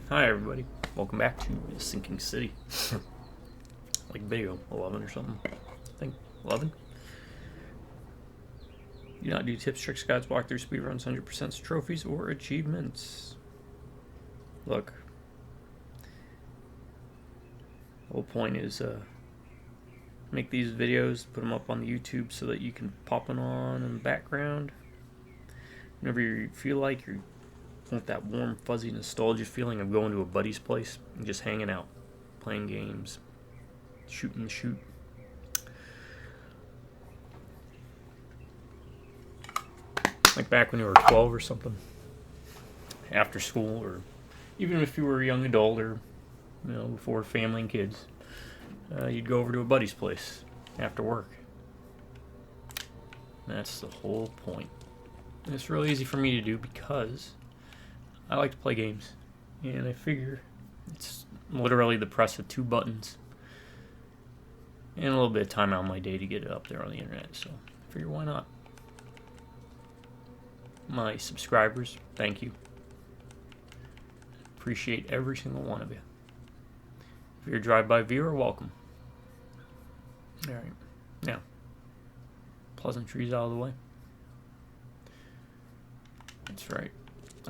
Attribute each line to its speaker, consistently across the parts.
Speaker 1: Hi everybody, welcome back to Sinking City. Like video 11 or something. I think 11. Do not do tips, tricks, guides, walkthroughs, speedruns, 100% trophies, or achievements. Look, the whole point is make these videos, put them up on the YouTube so that you can pop them on in the background whenever you feel like you want that warm, fuzzy nostalgia feeling of going to a buddy's place and just hanging out, playing games, shooting the shoot. Like back when you were 12 or something, after school, or even if you were a young adult or, before family and kids, you'd go over to a buddy's place after work. That's the whole point. And it's really easy for me to do because I like to play games, and I figure it's literally the press of 2 buttons and a little bit of time out of my day to get it up there on the internet, so I figure why not. My subscribers, thank you. Appreciate every single one of you. If you're a drive-by viewer, welcome. Alright, now, pleasantries out of the way. That's right.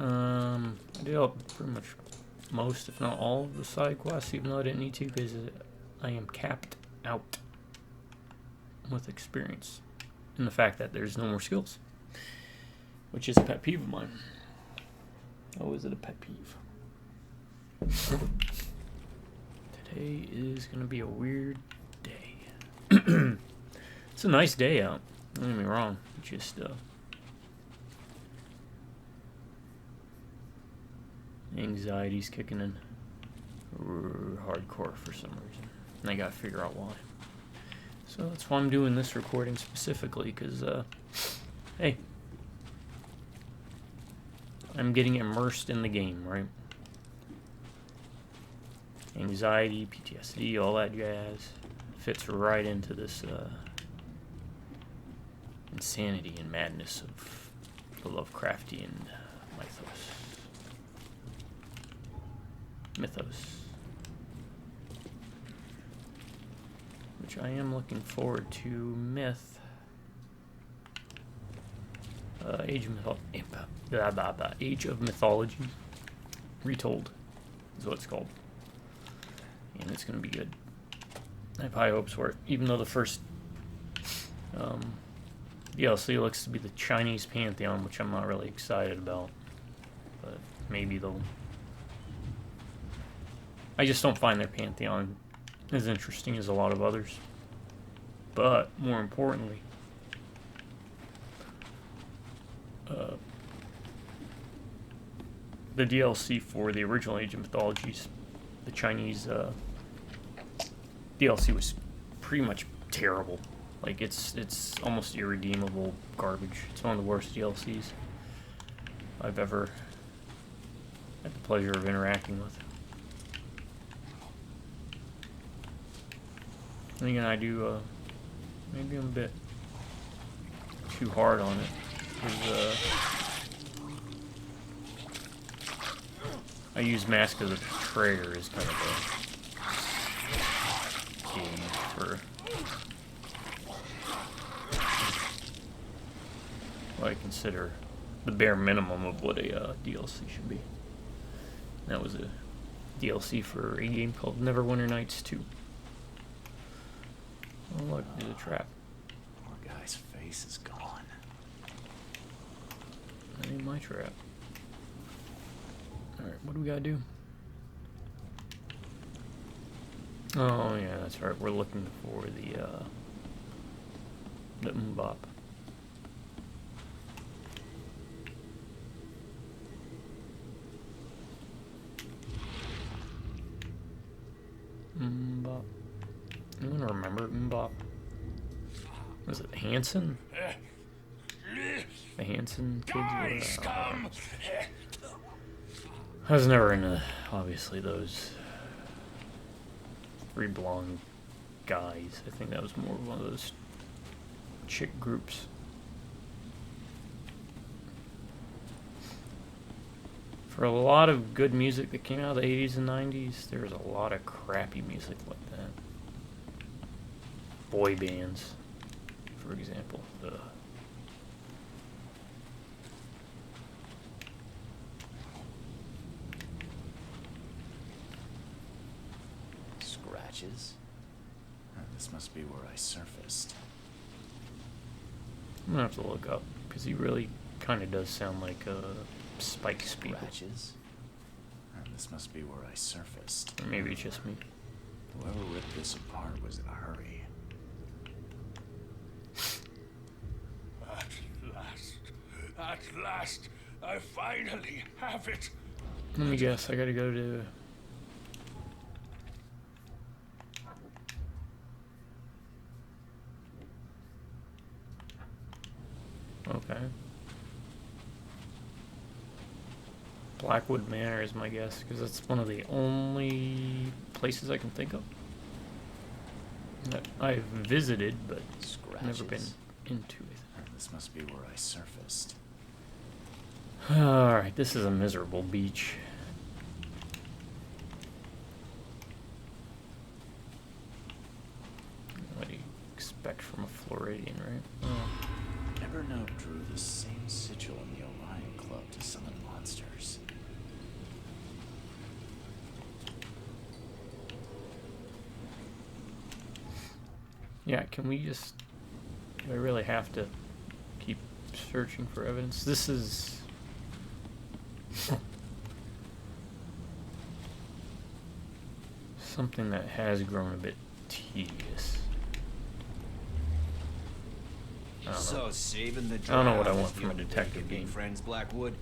Speaker 1: I did pretty much most, if not all, of the side quests, even though I didn't need to, because I am capped out with experience. And the fact that there's no more skills, which is a pet peeve of mine. Oh, is it a pet peeve? Today is going to be a weird day. It's a nice day out, don't get me wrong. Just, anxiety's kicking in hardcore for some reason, and I gotta figure out why. So that's why I'm doing this recording specifically, because hey, I'm getting immersed in the game, right? Anxiety, PTSD, all that jazz fits right into this insanity and madness of the Lovecraftian mythos, which I am looking forward to. Age of Mythology Retold is what it's called, and it's going to be good. I have high hopes for it, even though the first DLC looks to be the Chinese Pantheon, which I'm not really excited about, but maybe they'll... I just don't find their Pantheon as interesting as a lot of others. But, more importantly, the DLC for the original Age of Mythologies, the Chinese DLC, was pretty much terrible. Like, it's almost irredeemable garbage. It's one of the worst DLCs I've ever had the pleasure of interacting with. And again, I do, maybe I'm a bit too hard on it, because I use Mask of the Betrayer as kind of a gauge for what I consider the bare minimum of what a DLC should be. That was a DLC for a game called Neverwinter Nights 2. Oh look, there's a trap.
Speaker 2: Poor guy's face is gone.
Speaker 1: That ain't my trap. Alright, what do we gotta do? Oh yeah, that's right, we're looking for the Mbop. Mbop. Anyone remember Mbop? Was it Hanson? The Hanson kids were... I was never into, obviously, those 3 blonde guys. I think that was more of one of those chick groups. For a lot of good music that came out of the 80s and 90s, there's a lot of crappy music like that. Boy bands, for example. Ugh.
Speaker 2: Scratches? This must be where I surfaced.
Speaker 1: I'm gonna have to look up, because he really kind of does sound like Spike Spiegel.
Speaker 2: Scratches? This must be where I surfaced.
Speaker 1: Or maybe it's just me.
Speaker 2: Whoever ripped this apart was in a hurry.
Speaker 3: At last, I finally have it.
Speaker 1: Let me guess, I gotta go to... Okay. Blackwood Manor is my guess, because that's one of the only places I can think of that I've visited, but never been into it.
Speaker 2: This must be where I surfaced.
Speaker 1: Alright, this is a miserable beach. What do you expect from a Floridian, right? Oh.
Speaker 2: Evernote drew the same sigil in the Orion Club to summon monsters.
Speaker 1: Yeah, can we just... Do I really have to keep searching for evidence? This is... something that has grown a bit tedious.
Speaker 4: So saving the
Speaker 1: I don't know what I
Speaker 4: drown
Speaker 1: want
Speaker 4: is the
Speaker 1: from a
Speaker 4: only way
Speaker 1: detective
Speaker 4: you can make
Speaker 1: game.
Speaker 4: friends, Blackwood.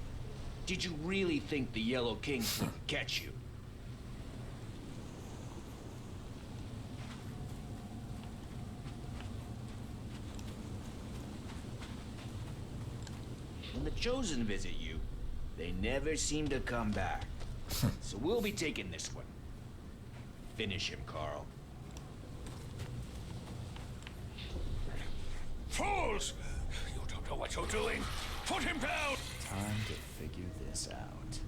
Speaker 4: Did you really think the Yellow Kings would catch you? When the Chosen visit you, they never seem to come back. So we'll be taking this one. Finish him, Carl.
Speaker 3: Fools! You don't know what you're doing. Put him down!
Speaker 2: Time to figure this out.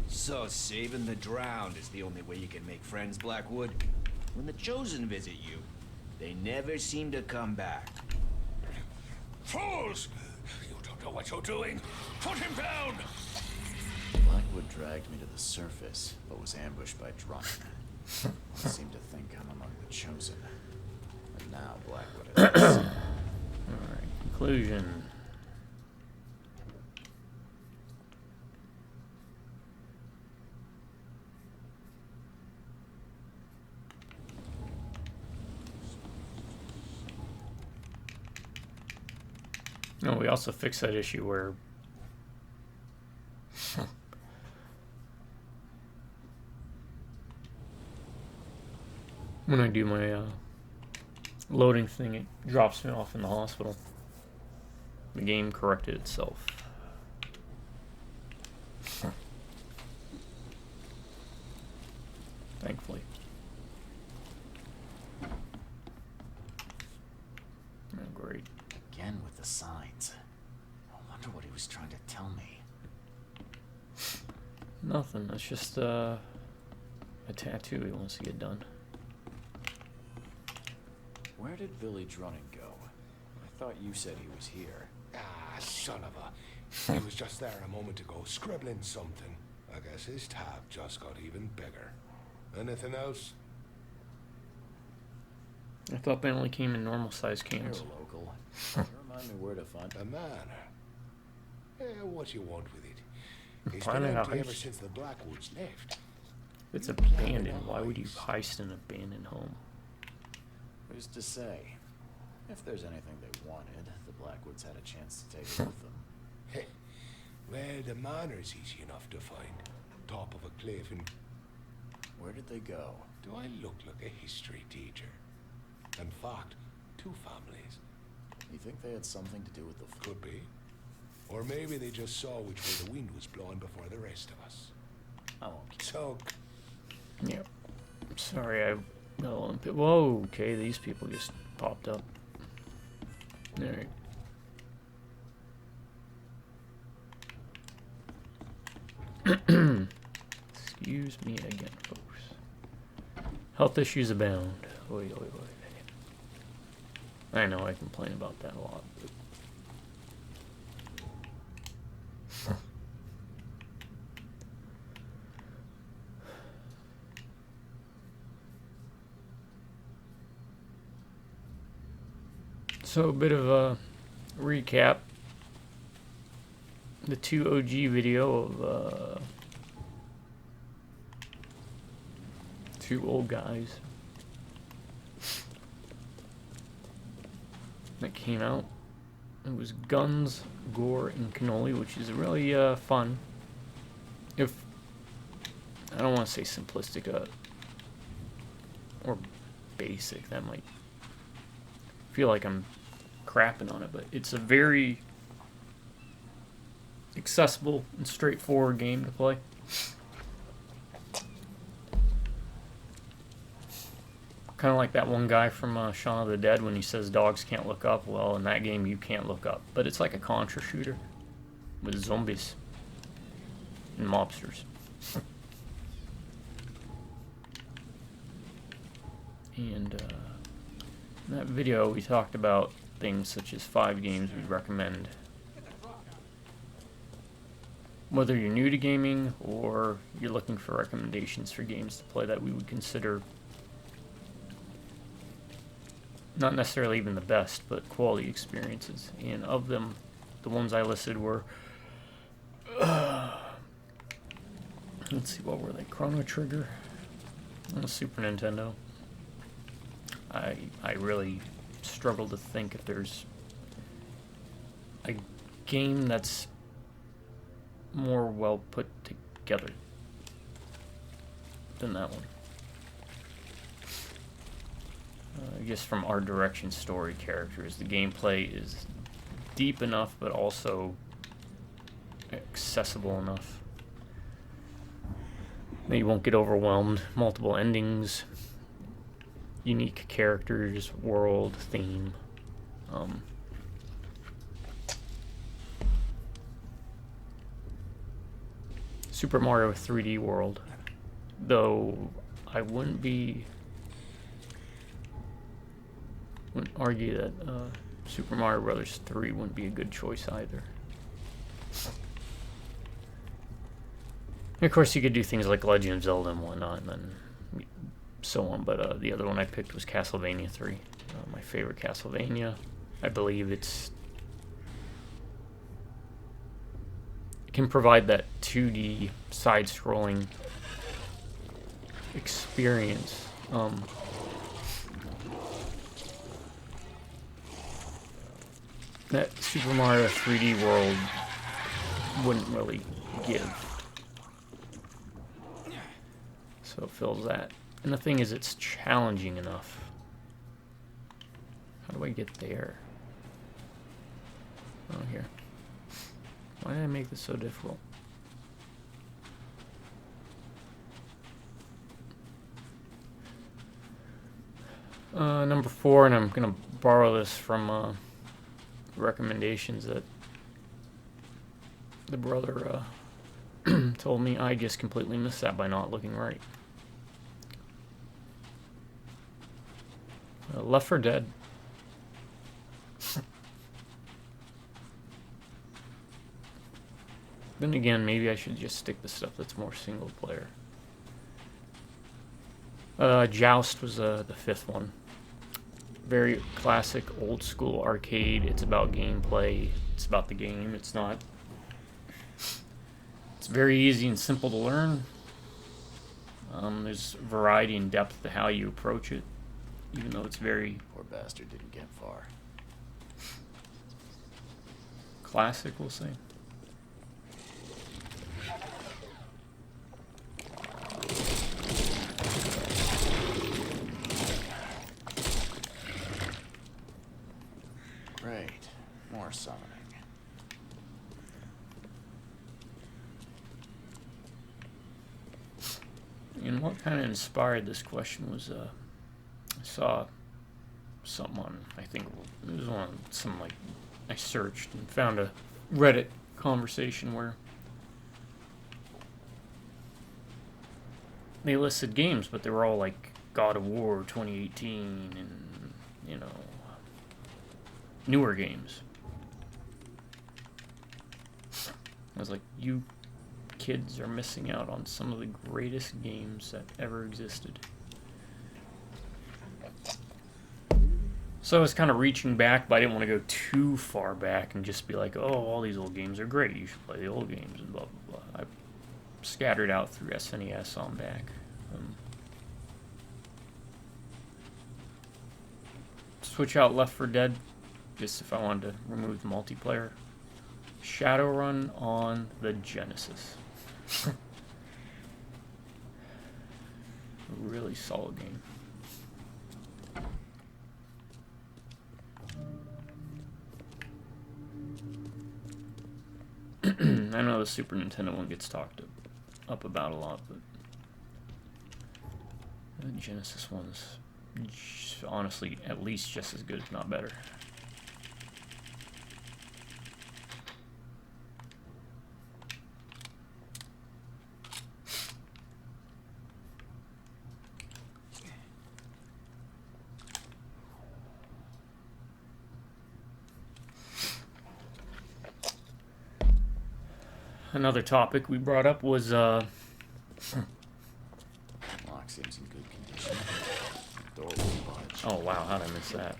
Speaker 4: So saving the drowned is the only way you can make friends, Blackwood. When the Chosen visit you, they never seem to come back.
Speaker 3: Fools! You don't know what you're doing. Put him down!
Speaker 2: Blackwood dragged me to the surface, but was ambushed by drunk. They seemed to think I'm among the Chosen. And now Blackwood is...
Speaker 1: Alright, conclusion. No, we also fixed that issue where when I do my loading thing, it drops me off in the hospital. The game corrected itself. Thankfully. Oh, great.
Speaker 2: Again with the signs. I wonder what he was trying to tell me.
Speaker 1: Nothing. That's just a tattoo he wants to get done.
Speaker 2: Where did Billy Drunnen go? I thought you said he was here.
Speaker 3: Ah, son of a... He was just there a moment ago, scribbling something. I guess his tab just got even bigger. Anything else?
Speaker 1: I thought they only came in normal size
Speaker 2: You're
Speaker 1: cans.
Speaker 2: a local. Can you remind me where to find
Speaker 3: A manor. What you want with it? It's
Speaker 1: Find
Speaker 3: been
Speaker 1: out
Speaker 3: empty
Speaker 1: how
Speaker 3: ever
Speaker 1: heist.
Speaker 3: since the Blackwoods left.
Speaker 1: It's abandoned. Why would you heist an abandoned home?
Speaker 2: Who's to say? If there's anything they wanted, the Blackwoods had a chance to take it with them.
Speaker 3: Heh. Well, the manor's easy enough to find. Top of a cliff and...
Speaker 2: Where did they go?
Speaker 3: Do I look like a history teacher? In fact, 2 families.
Speaker 2: You think they had something to do with the
Speaker 3: Could be. Or maybe they just saw which way the wind was blowing before the rest of us.
Speaker 2: I won't keep...
Speaker 3: So,
Speaker 1: Yep. Sorry, I got a little bit. Whoa, okay, these people just popped up. Alright. Excuse me again, folks. Health issues abound. Oy, oy, oy. I know I complain about that a lot. But so a bit of a recap. The 2 OG video of 2 old guys that came out. It was Guns, Gore, and Cannoli, which is really fun. If I don't want to say simplistic or basic, that might feel like I'm crapping on it, but it's a very accessible and straightforward game to play. Kind of like that one guy from Shaun of the Dead when he says dogs can't look up. Well, in that game you can't look up, but it's like a Contra shooter with zombies and mobsters. And in that video we talked about things such as 5 games we'd recommend. Whether you're new to gaming or you're looking for recommendations for games to play that we would consider not necessarily even the best, but quality experiences. And of them, the ones I listed were, let's see, what were they? Chrono Trigger on the Super Nintendo. I really struggle to think if there's a game that's more well put together than that one. I guess from art direction, story, characters, the gameplay is deep enough but also accessible enough that you won't get overwhelmed. Multiple endings, unique characters, world, theme. Super Mario 3D World, though I wouldn't argue that Super Mario Brothers 3 wouldn't be a good choice either. And of course, you could do things like Legend of Zelda and whatnot, and then so on. But the other one I picked was Castlevania 3, my favorite Castlevania. I believe it can provide that 2D side-scrolling experience. That Super Mario 3D World wouldn't really give. So it fills that. And the thing is, it's challenging enough. How do I get there? Oh, here. Why did I make this so difficult? Number 4, and I'm going to borrow this from recommendations that the brother told me. I just completely missed that by not looking right. Left 4 Dead. Then again, maybe I should just stick to stuff that's more single player. Joust was the 5th one. Very classic, old school arcade. It's about gameplay. It's about the game. It's not. It's very easy and simple to learn. There's variety and depth to how you approach it, even though it's very
Speaker 2: Poor bastard didn't get far.
Speaker 1: classic, we'll say.
Speaker 2: Great. More summoning.
Speaker 1: And what kind of inspired this question was, I saw something on, I think it was on some, like, I searched and found a Reddit conversation where they listed games, but they were all like God of War 2018 and, you know, newer games. I was like, you kids are missing out on some of the greatest games that ever existed. So I was kind of reaching back, but I didn't want to go too far back and just be like, oh, all these old games are great. You should play the old games and blah, blah, blah. I scattered out through SNES on back. Switch out Left 4 Dead, just if I wanted to remove the multiplayer. Shadowrun on the Genesis. Really solid game. I know the Super Nintendo one gets talked up about a lot, but the Genesis one's honestly at least just as good, if not better. Another topic we brought up was
Speaker 2: Lock seems in good condition. Door won't budge.
Speaker 1: oh wow, how'd I miss that?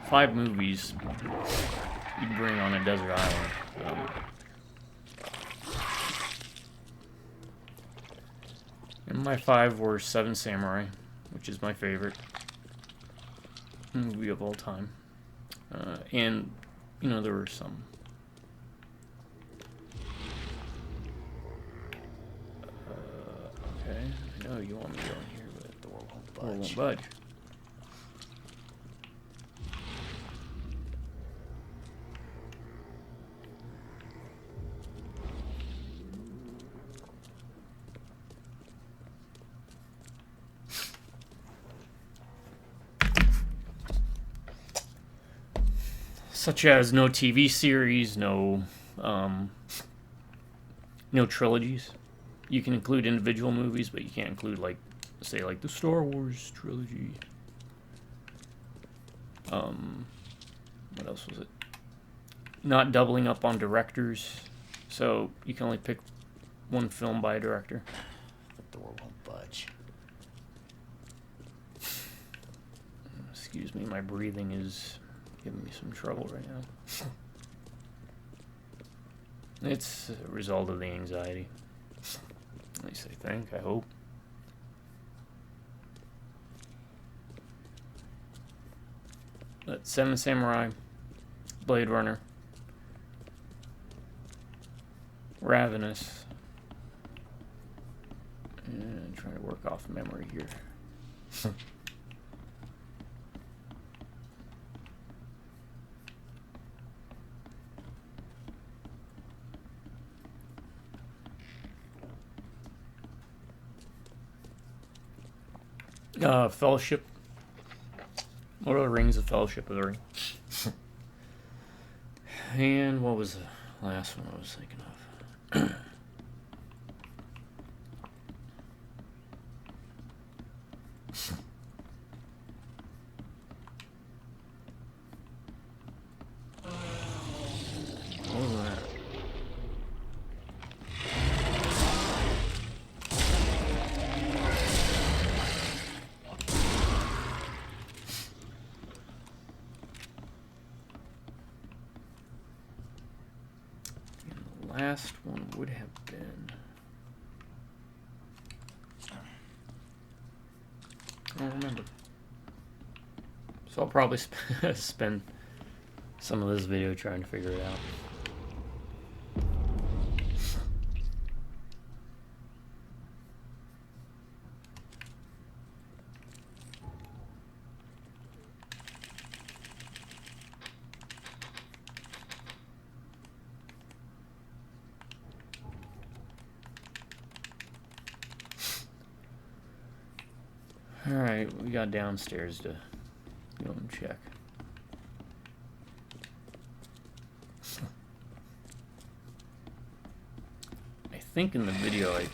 Speaker 1: Five movies you'd bring on a desert island. And my five were Seven Samurai, which is my favorite movie of all time. And, you know, there were some. Okay, I know you want me to go in here, but the door won't budge. Such as no TV series, no trilogies. You can include individual movies, but you can't include, like, say, like the Star Wars trilogy. What else was it? Not doubling up on directors, so you can only pick one film by a director.
Speaker 2: The door won't budge.
Speaker 1: Excuse me, my breathing is giving me some trouble right now. It's a result of the anxiety. At least I think, I hope. But Seven Samurai, Blade Runner, Ravenous, and trying to work off memory here. Fellowship. What are the Rings of Fellowship of the Ring? And what was the last one I was thinking of? What was that? Last one would have been, I don't remember. So I'll probably spend some of this video trying to figure it out. Alright, we got downstairs to go and check. I think in the video I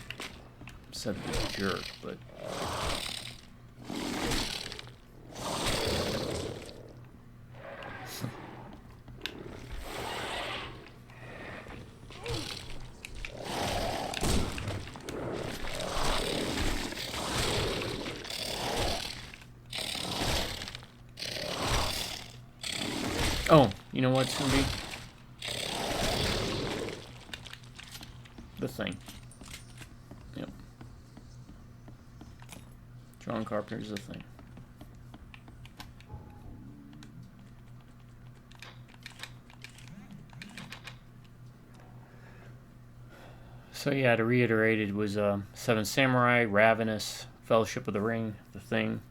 Speaker 1: said the jerk, but oh, you know what it's gonna be? The thing. Yep. John Carpenter's The Thing. So yeah, to reiterate, it was Seven Samurai, Ravenous, Fellowship of the Ring, The Thing,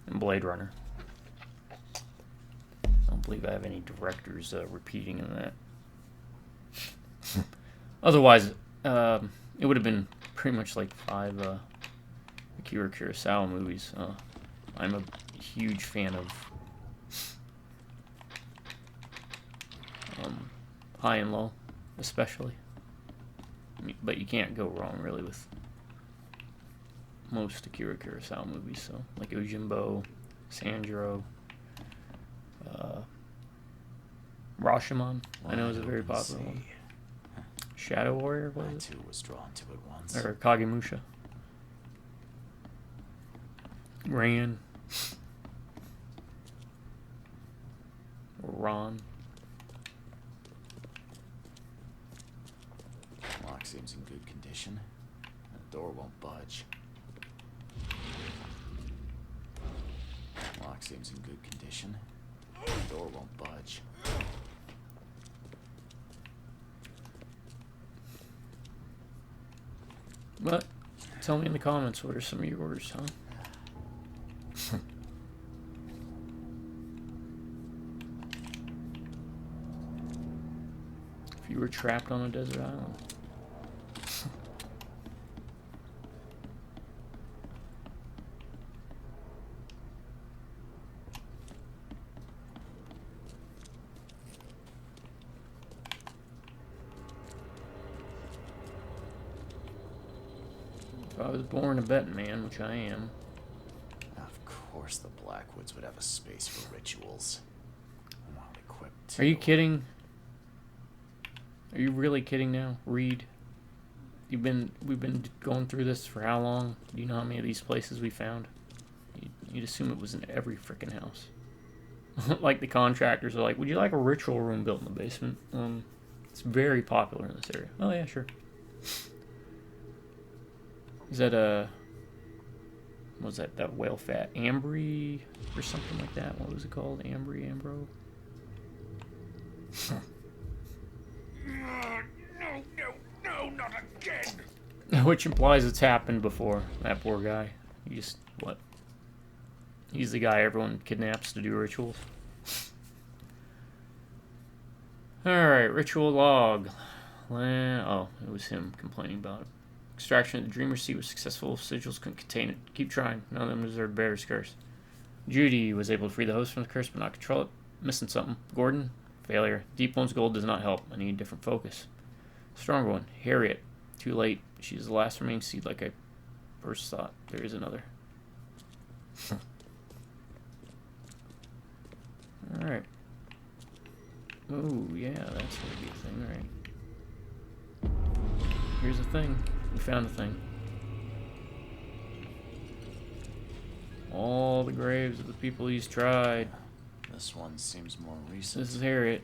Speaker 1: and Blade Runner. I don't believe I have any directors repeating in that. Otherwise, it would have been pretty much like 5 Akira Kurosawa movies. I'm a huge fan of High and Low, especially. But you can't go wrong, really, with most Akira Kurosawa movies. So, like Yojimbo, Sanjuro, Rashomon, I know is a very popular one. Shadow Warrior, was
Speaker 2: I
Speaker 1: it?
Speaker 2: too was drawn to it once.
Speaker 1: Or Kagemusha. Ran. Ron.
Speaker 2: Lock seems in good condition. The door won't budge. Lock seems in good condition. The door won't budge.
Speaker 1: But tell me in the comments, what are some of your orders, huh? If you were trapped on a desert island. If I was born a betting man, which I am.
Speaker 2: Of course the Blackwoods would have a space for rituals. I'm well equipped.
Speaker 1: Are you kidding? Are you really kidding now? Reed? We've been going through this for how long? Do you know how many of these places we found? You'd assume it was in every freaking house. Like the contractors are like, would you like a ritual room built in the basement? It's very popular in this area. Oh yeah, sure. Is that what was that whale fat? Ambry or something like that? What was it called? Ambro?
Speaker 3: No, not again!
Speaker 1: Which implies it's happened before. That poor guy. He just, what? He's the guy everyone kidnaps to do rituals. Alright, ritual log. Oh, it was him complaining about it. Extraction of the dream receipt was successful. Sigils couldn't contain it. Keep trying. None of them deserve Bear's curse. Judy was able to free the host from the curse but not control it. Missing something. Gordon? Failure. Deep One's gold does not help. I need a different focus. Stronger one. Harriet. Too late. She's the last remaining seed like I first thought. There is another. Alright. Oh, yeah, that's gonna be a thing, right? Here's a thing. We found a thing. All the graves of the people he's tried.
Speaker 2: This one seems more recent.
Speaker 1: This is Harriet.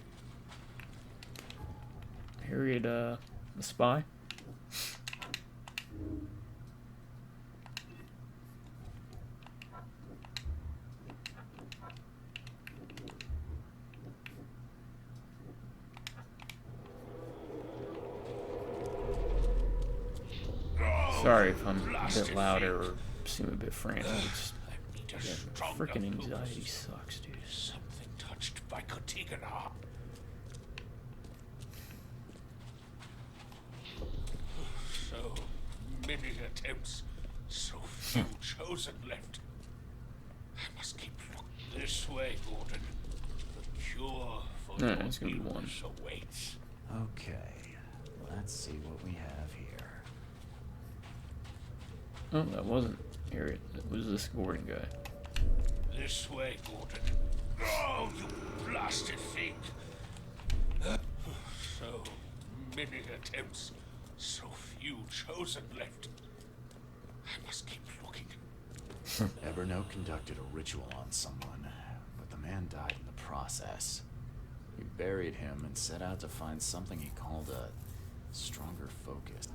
Speaker 1: Harriet, the spy. Sorry if I'm a bit louder or seem a bit frantic. It's freaking anxiety sucks, dude.
Speaker 3: Something touched by Kotigana. So many attempts, so few chosen left. I must keep looking this way, Gordon. The cure for
Speaker 1: No,
Speaker 3: your
Speaker 1: it's gonna be one.
Speaker 3: illness awaits.
Speaker 2: Okay, let's see what we have here.
Speaker 1: Oh, that wasn't Harriet. It was this Gordon guy.
Speaker 3: This way, Gordon. Oh, you blasted thing! So many attempts, so few chosen left. I must keep looking.
Speaker 2: Evernote conducted a ritual on someone, but the man died in the process. He buried him and set out to find something he called a stronger focus.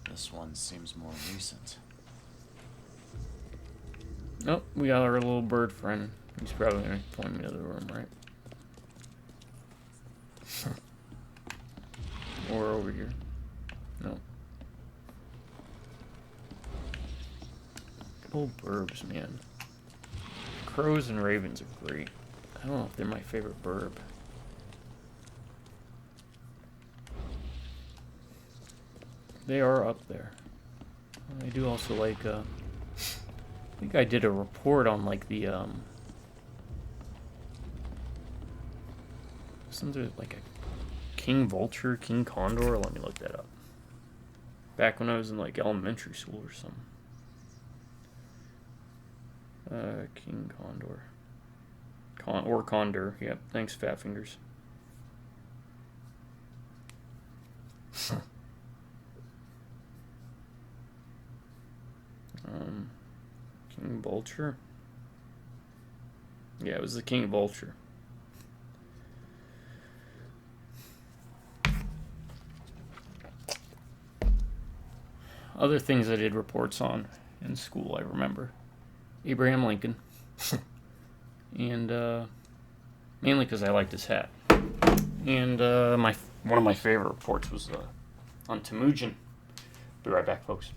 Speaker 2: This one seems more recent.
Speaker 1: Oh, we got our little bird friend. He's probably gonna point me to the room, right? Or over here. No. Good old burbs, man. Crows and ravens are great. I don't know if they're my favorite burb. They are up there. I do also like, I think I did a report on, like, the, isn't there, like, a king vulture, king condor? Let me look that up. Back when I was in, like, elementary school or something. King condor. Or condor. Yep, thanks, Fat Fingers. King vulture. Yeah, it was the king vulture. Other things I did reports on in school, I remember. Abraham Lincoln. And mainly because I liked his hat. And one of my favorite reports was on Temujin. Be right back, folks.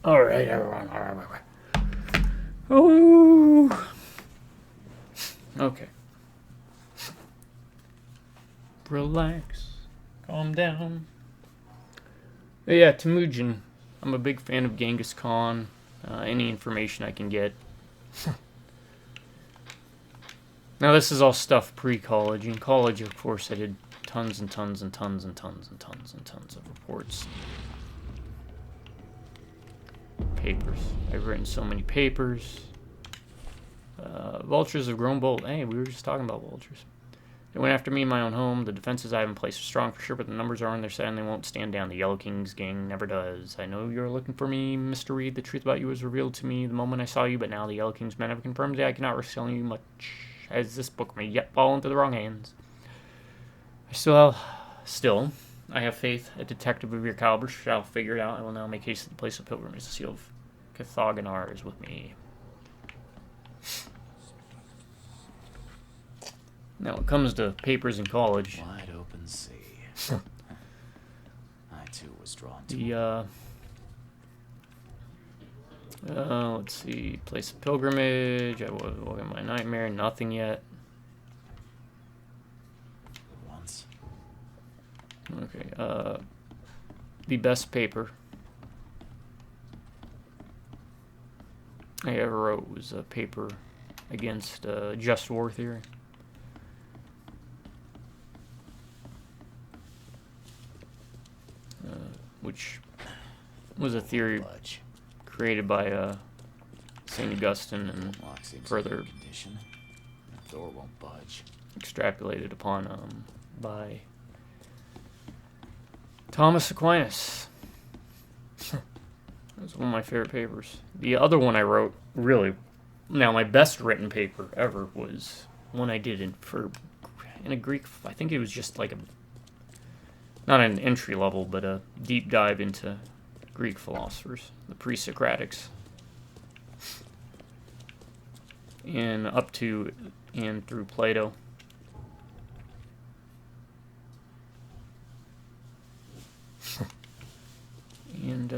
Speaker 1: All right, everyone. All right. Oh. Okay. Relax. Calm down. But yeah, Temujin. I'm a big fan of Genghis Khan. Any information I can get. Now, this is all stuff pre-college. In college, of course, I did tons and tons and tons and tons and tons and tons of reports. Papers. I've written so many papers. Vultures have grown bold. Hey, we were just talking about vultures. They went after me in my own home. The defenses I have in place are strong for sure, but the numbers are on their side and they won't stand down. The Yellow King's gang never does. I know you're looking for me, Mr. Reed. The truth about you was revealed to me the moment I saw you, but now the Yellow King's men have confirmed that I cannot risk telling you much, as this book may yet fall into the wrong hands. I have faith a detective of your caliber shall figure it out. I will now make haste to the place of pilgrimage. The seal of Cathaganar is with me. Now, when it comes to papers in college,
Speaker 2: Wide open sea. I too was drawn to
Speaker 1: let's see, place of pilgrimage. I will look at my nightmare. Nothing yet.
Speaker 2: once.
Speaker 1: Okay. The best paper I ever wrote was a paper against just war theory. Which was a theory
Speaker 2: Budge.
Speaker 1: created by St. Augustine and
Speaker 2: Lock seems
Speaker 1: further
Speaker 2: in good condition. The door won't budge.
Speaker 1: extrapolated upon by Thomas Aquinas. That was one of my favorite papers. The other one I wrote, really, now my best written paper ever was one I did in a Greek. I think it was just like not an entry level, but a deep dive into Greek philosophers, the pre-Socratics, and up to and through Plato. And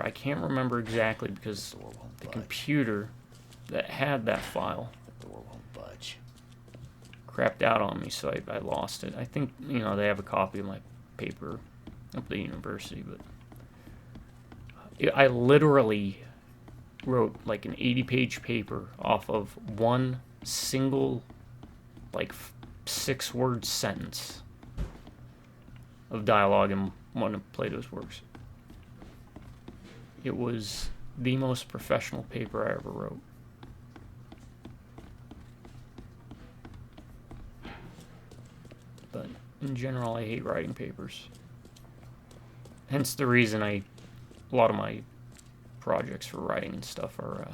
Speaker 1: I can't remember exactly because
Speaker 2: The door won't
Speaker 1: the
Speaker 2: budge.
Speaker 1: computer that had that file
Speaker 2: The door won't budge.
Speaker 1: crapped out on me, so I lost it. I think, they have a copy of my paper up at the university, but I literally wrote like an 80-page paper off of one single, like, 6-word sentence of dialogue in one of Plato's works. It was the most professional paper I ever wrote. But in general, I hate writing papers. Hence the reason a lot of my projects for writing and stuff are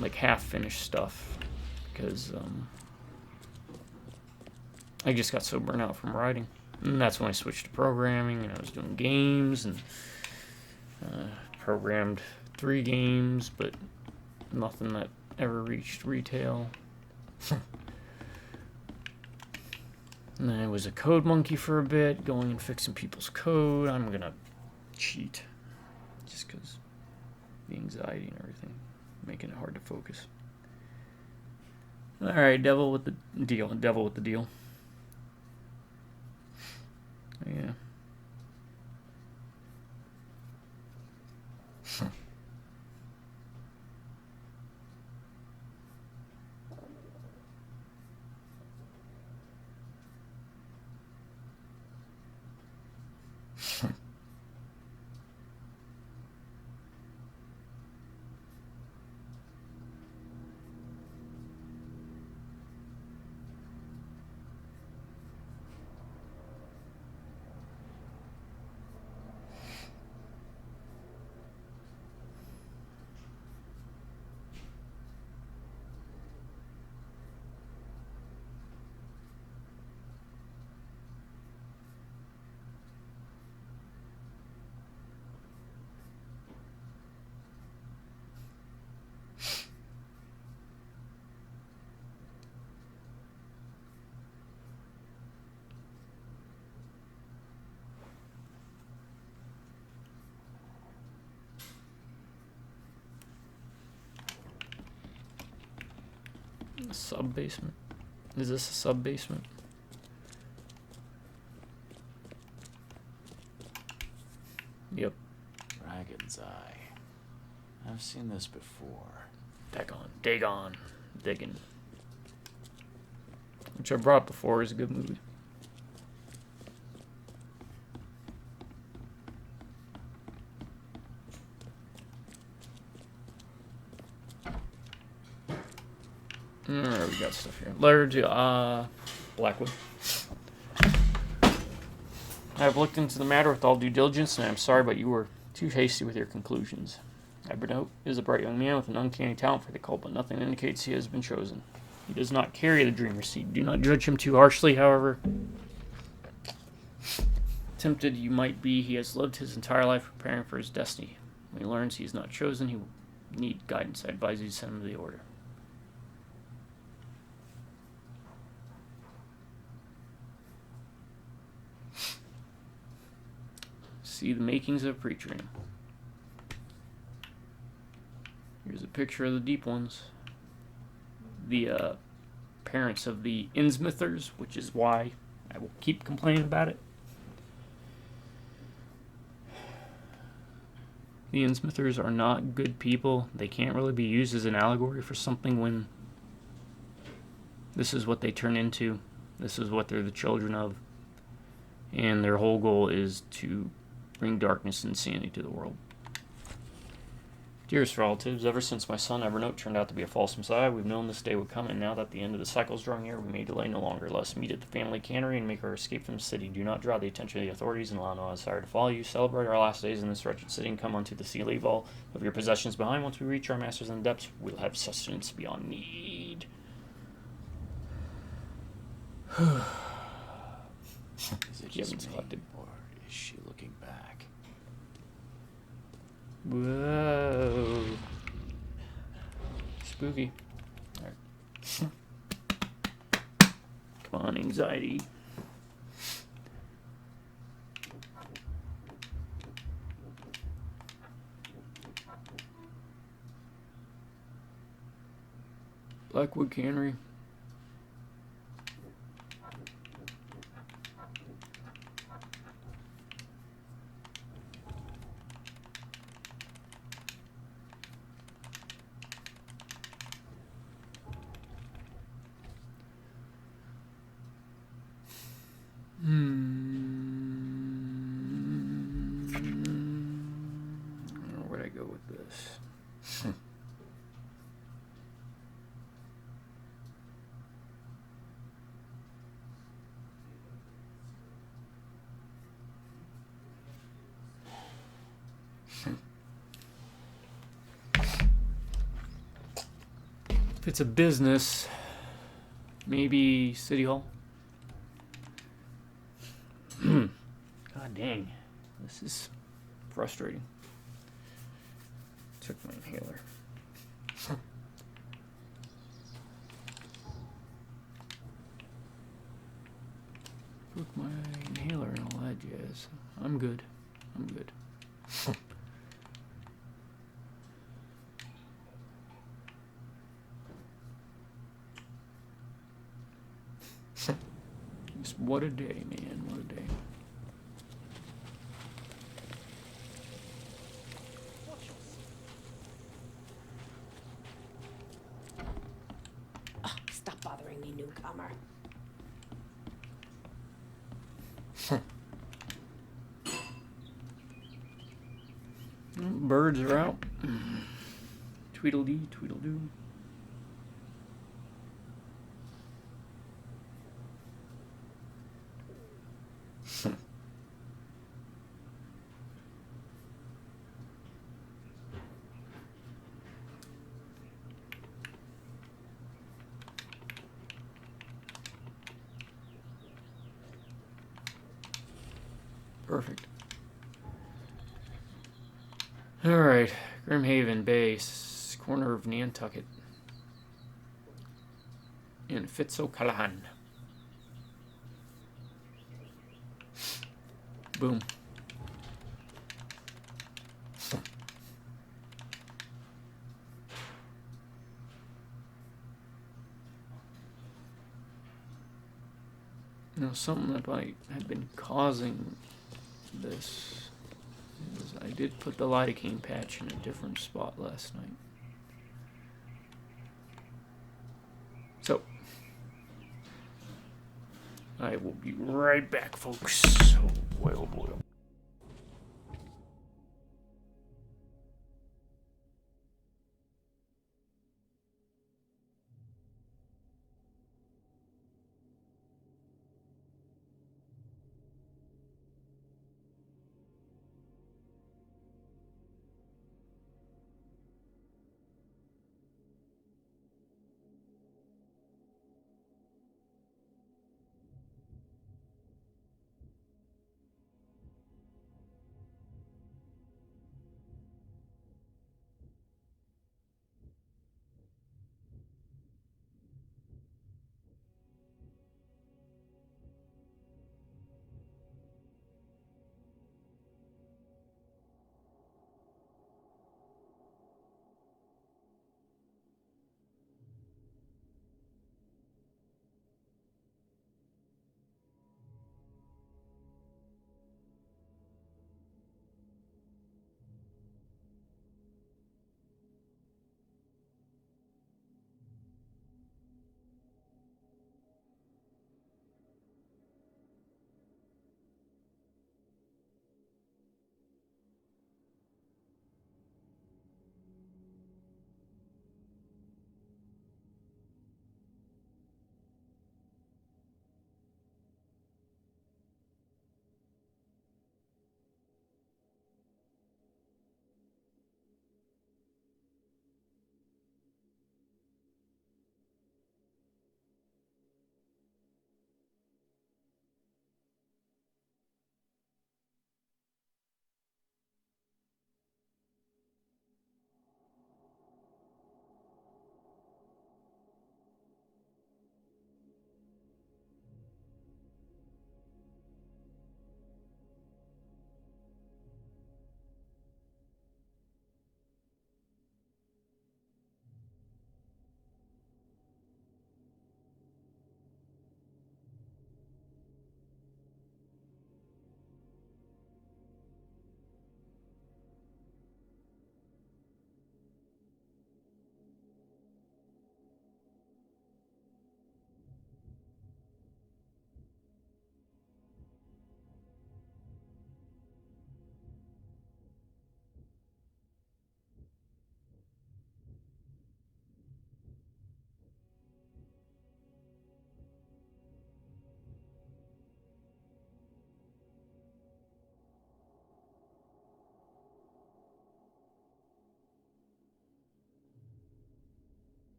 Speaker 1: like half-finished stuff, because I just got so burnt out from writing. And that's when I switched to programming, and I was doing games, and programmed 3 games, but nothing that ever reached retail. And then I was a code monkey for a bit, going and fixing people's code. I'm gonna cheat, just because the anxiety and everything, making it hard to focus. Alright, devil with the deal. Yeah. Sub basement. Is this a sub basement? Yep.
Speaker 2: Dragon's Eye. I've seen this before.
Speaker 1: Dagon. Digging. Which I brought before is a good movie. Alright, we got stuff here. Letter to Blackwood. I have looked into the matter with all due diligence, and I am sorry, but you were too hasty with your conclusions. Evernote is a bright young man with an uncanny talent for the occult, but nothing indicates he has been chosen. He does not carry the dreamer's seed. Do not judge him too harshly, however. Tempted you might be, he has lived his entire life preparing for his destiny. When he learns he is not chosen, he will need guidance. I advise you to send him to the order. See the makings of a preacher in him. Here's a picture of the deep ones. The parents of the Innsmouthers, which is why I will keep complaining about it. The Innsmouthers are not good people. They can't really be used as an allegory for something when this is what they turn into. This is what they're the children of. And their whole goal is to bring darkness and insanity to the world. Dearest relatives, ever since my son Evernote turned out to be a false messiah, we've known this day would come, and now that the end of the cycle is drawing near, we may delay no longer. Let us meet at the family cannery and make our escape from the city. Do not draw the attention of the authorities and allow no Osar to follow you. Celebrate our last days in this wretched city and come unto the sea. Leave all of your possessions behind. Once we reach our masters in the depths, we'll have sustenance beyond need.
Speaker 2: Is it just me, or is she looking back?
Speaker 1: Whoa. Spooky. Alright. Come on, anxiety. Blackwood Cannery. Where'd I go with this? If it's a business, maybe City Hall. God dang. This is frustrating. Took my inhaler. Took my inhaler and all that jazz. I'm good. I'm good. Just what a day, man. What a day.
Speaker 5: Stop bothering me, newcomer.
Speaker 1: Birds are out. Tweedledee, tweedledoo. Perfect. Alright, Grimhaven Base, corner of Nantucket. In Fitz-O'Callaghan. Boom. Something that might have been causing this is I did put the lidocaine patch in a different spot last night. So, I will be right back, folks. Oh boy, oh boy.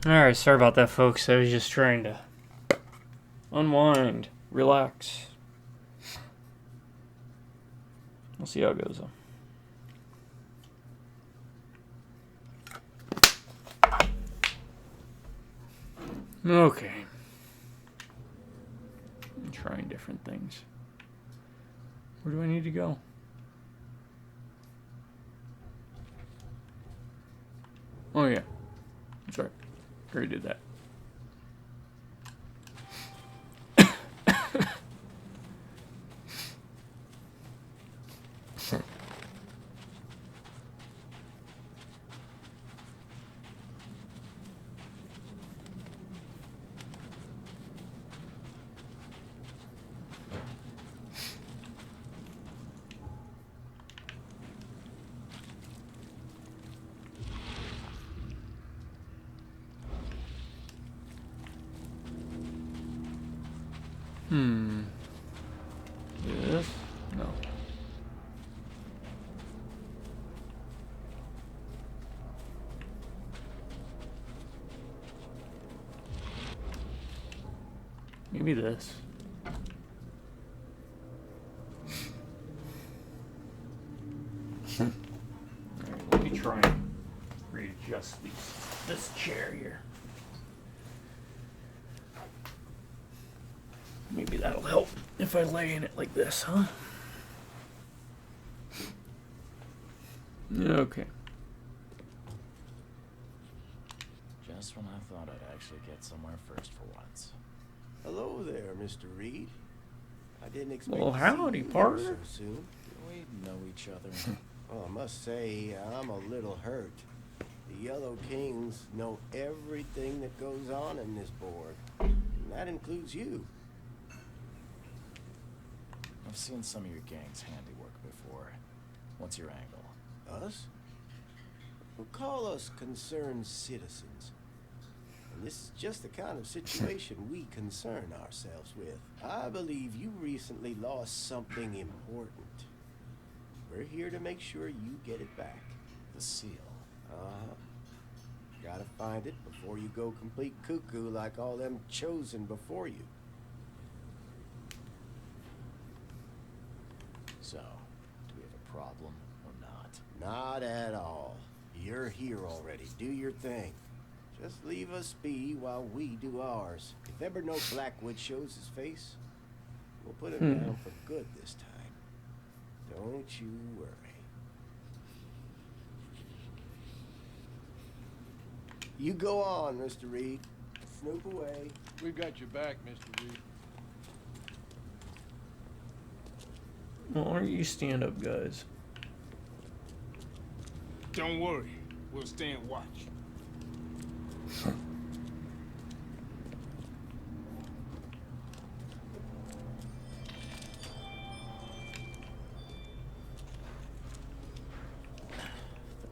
Speaker 1: Alright, sorry about that, folks. I was just trying to unwind, relax. We'll see how it goes, though. Okay. I'm trying different things. Where do I need to go? Oh, yeah. Sorry. Already did that. This? No. Maybe this. Alright, let me try and readjust this chair here. Maybe that'll help if I lay in it like this, huh? Okay.
Speaker 2: Just when I thought I'd actually get somewhere first for once.
Speaker 6: Hello there, Mr. Reed. I didn't expect
Speaker 1: Well,
Speaker 6: to
Speaker 1: howdy,
Speaker 6: see you here
Speaker 1: partner.
Speaker 6: so soon.
Speaker 2: We know each other.
Speaker 6: Well, I must say, I'm a little hurt. The Yellow Kings know everything that goes on in this board. And that includes you.
Speaker 2: I've seen some of your gang's handiwork before. What's your angle?
Speaker 6: Us? Well, call us concerned citizens. And this is just the kind of situation we concern ourselves with. I believe you recently lost something important. We're here to make sure you get it back.
Speaker 2: The seal.
Speaker 6: Uh-huh. Gotta find it before you go complete cuckoo like all them chosen before you.
Speaker 2: So, do we have a problem or not?
Speaker 6: Not at all. You're here already. Do your thing. Just leave us be while we do ours. If ever no Blackwood shows his face, we'll put him down for good this time. Don't you worry. You go on, Mr. Reed. Snoop away.
Speaker 7: We've got your back, Mr. Reed.
Speaker 1: Well, aren't you stand up, guys?
Speaker 7: Don't worry. We'll stand watch.
Speaker 2: The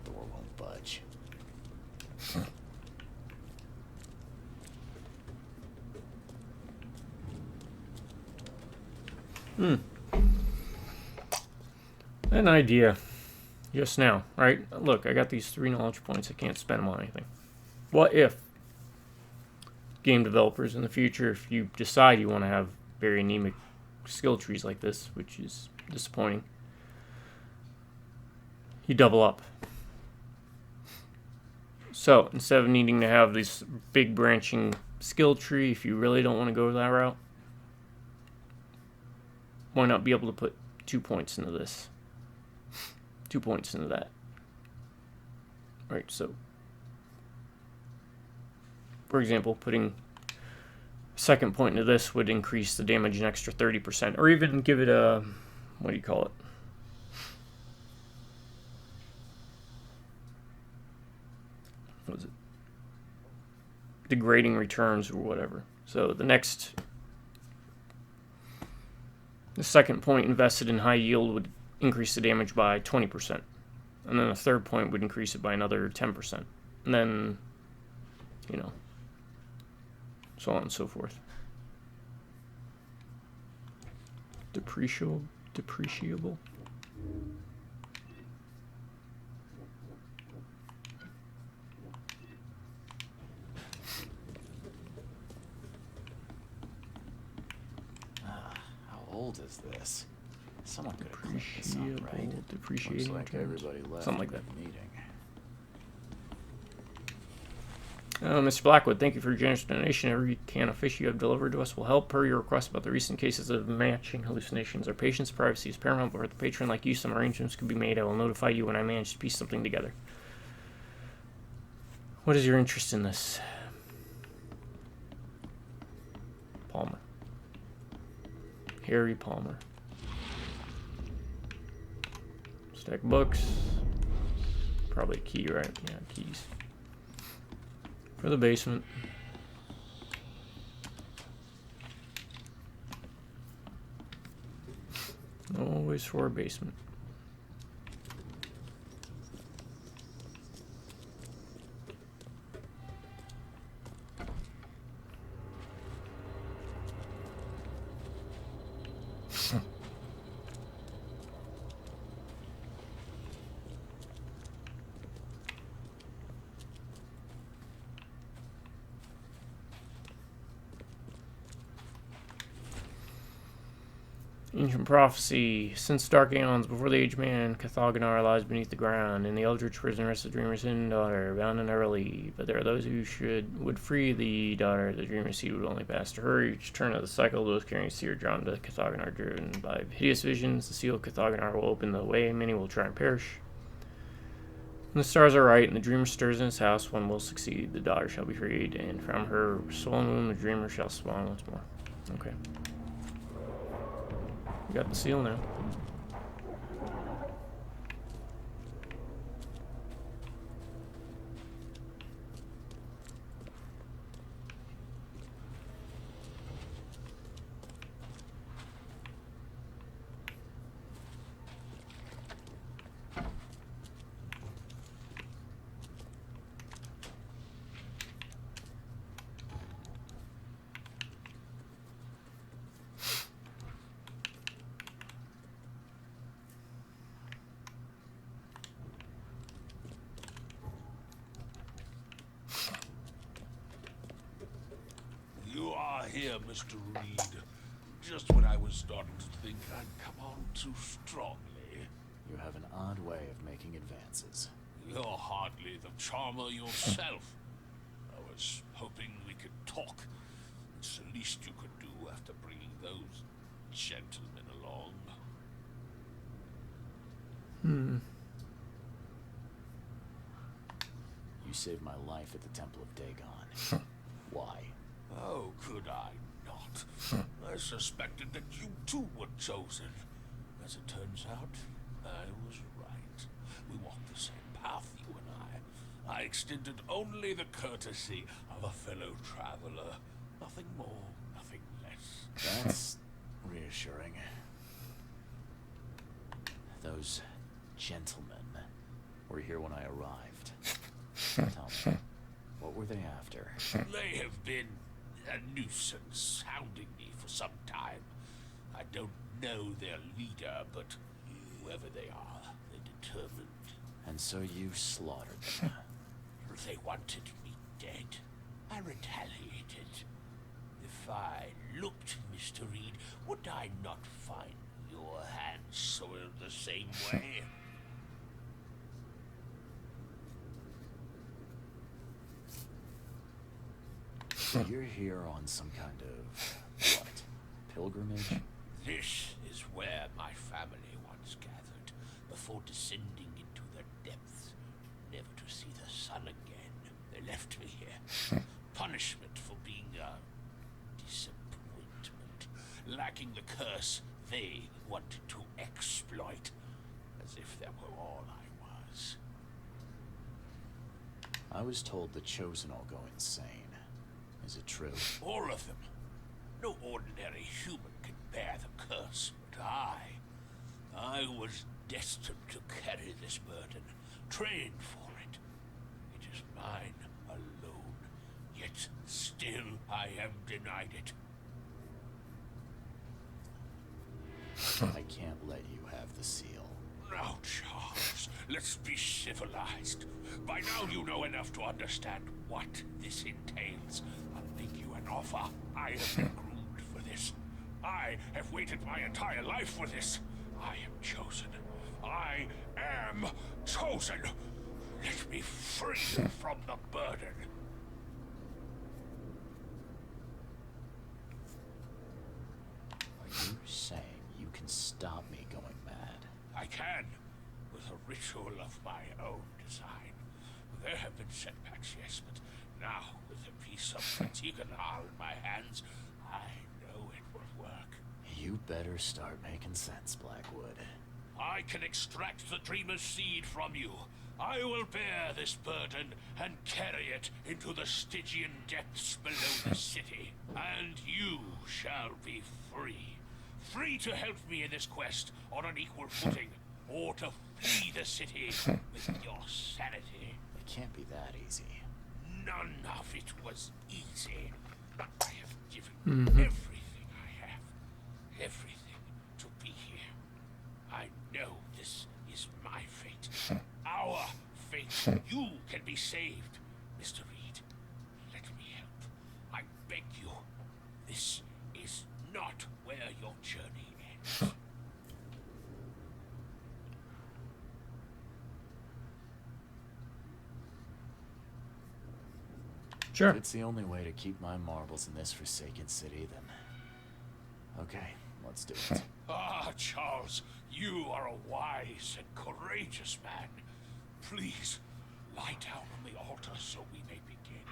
Speaker 2: door won't budge.
Speaker 1: An idea. Just now, right? Look, I got these 3 knowledge points. I can't spend them on anything. What if game developers in the future, if you decide you want to have very anemic skill trees like this, which is disappointing, you double up. So instead of needing to have this big branching skill tree, if you really don't want to go that route, why not be able to put 2 points into this? 2 points into that. Right, so for example, putting a second point into this would increase the damage an extra 30%, or even give it a, what do you call it? What was it? Degrading returns or whatever. So the second point invested in high yield would increase the damage by 20%. And then a third point would increase it by another 10%. And then, so on and so forth. Depreciable?
Speaker 2: old is this? Someone could have cleaned this up, right?
Speaker 1: Appreciable,
Speaker 2: Looks
Speaker 1: depreciating
Speaker 2: like
Speaker 1: terms.
Speaker 2: everybody left
Speaker 1: Something like that.
Speaker 2: meeting.
Speaker 1: Mr. Blackwood, thank you for your generous donation. Every can of fish you have delivered to us will help. Per your request about the recent cases of matching hallucinations, our patient's privacy is paramount, but for the patron like you, some arrangements could be made. I will notify you when I manage to piece something together. What is your interest in this? Palmer. Harry Palmer. Stack books. Probably a key, right? Yeah, keys. For the basement. Always for a basement. Ancient prophecy. Since dark aeons before the age of man, Cathogonar lies beneath the ground. In the eldritch prison rests the dreamer's hidden daughter, bound and never leave. But there are those who would free the daughter. The dreamer's seed would only pass to her. Each turn of the cycle, those carrying seed are drawn to Cathogonar, driven by hideous visions. The seal of Cathogonar will open the way. Many will try and perish. When the stars are right and the dreamer stirs in his house, one will succeed. The daughter shall be freed, and from her swollen womb the dreamer shall spawn once more. Okay. We got the seal now.
Speaker 3: You are here, Mr. Reed. Just when I was starting to think I'd come on too strongly.
Speaker 2: You have an odd way of making advances.
Speaker 3: You're hardly the charmer yourself. I was hoping we could talk. It's the least you could do after bringing those gentlemen along.
Speaker 2: You saved my life at the Temple of Dagon. Why?
Speaker 3: Oh, could I not? I suspected that you too were chosen. As it turns out, I was right. We walked the same path, you and I. I extended only the courtesy of a fellow traveler. Nothing more, nothing less.
Speaker 2: That's reassuring. Those gentlemen were here when I arrived. Tell me, what were they after?
Speaker 3: They have been a nuisance, hounding me for some time. I don't know their leader, but whoever they are, they're determined.
Speaker 2: And so you slaughtered them.
Speaker 3: They wanted me dead. I retaliated. If I looked, Mr. Reed, would I not find your hands soiled the same way?
Speaker 2: So you're here on some kind of, what, pilgrimage?
Speaker 3: This is where my family once gathered, before descending into the depths, never to see the sun again. They left me here. Punishment for being a disappointment. Lacking the curse they wanted to exploit, as if that were all I was.
Speaker 2: I was told the Chosen all go insane. Is it true?
Speaker 3: All of them. No ordinary human can bear the curse, but I was destined to carry this burden, trained for it. It is mine alone, yet still I am denied it.
Speaker 2: I can't let you have the seal.
Speaker 3: Now, Charles, let's be civilized. By now you know enough to understand what this entails. I'll make you an offer. I have been groomed for this. I have waited my entire life for this. I am chosen. I am chosen. Let me free you from the burden.
Speaker 2: Are you saying you can stop me going mad?
Speaker 3: I can, with a ritual of my own design. There have been setbacks, yes, but now, with a piece of cat-hulhu in my hands, I know it will work.
Speaker 2: You better start making sense, Blackwood.
Speaker 3: I can extract the dreamer's seed from you. I will bear this burden and carry it into the Stygian depths below the city. And you shall be free. Free to help me in this quest on an equal footing, or to flee the city with your sanity.
Speaker 2: It can't be that easy.
Speaker 3: None of it was easy. I have given everything I have. Everything to be here. I know this is my fate. Our fate. You can be saved, Mr. Reed. Let me help. I beg you. This is not where your journey ends.
Speaker 1: Sure.
Speaker 2: If it's the only way to keep my marbles in this forsaken city, then... Okay, let's do it.
Speaker 3: Ah, Charles, you are a wise and courageous man. Please, lie down on the altar so we may begin.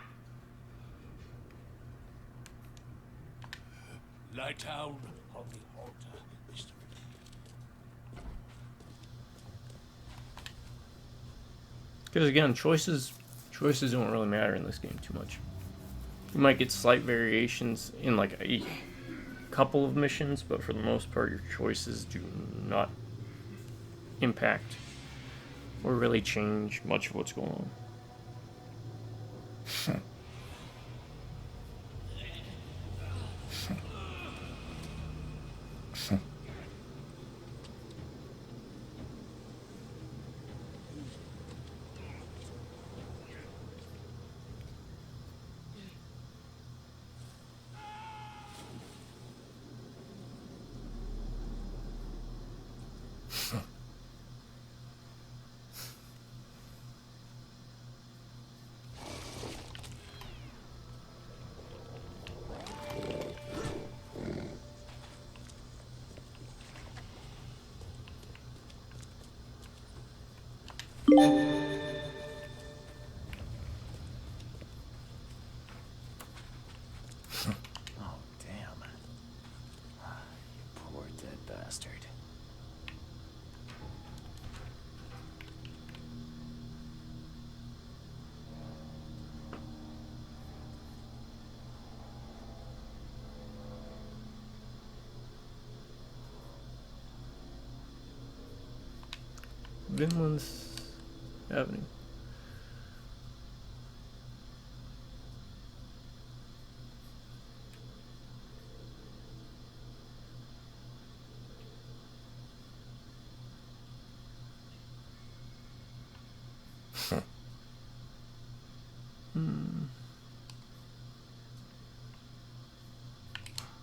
Speaker 3: Lie down on the altar, Mr.
Speaker 1: Because again, choices don't really matter in this game too much. You might get slight variations in like a couple of missions, but for the most part, your choices do not impact or really change much of what's going on.
Speaker 2: Oh, damn. You poor dead bastard.
Speaker 1: Vinland's Avenue.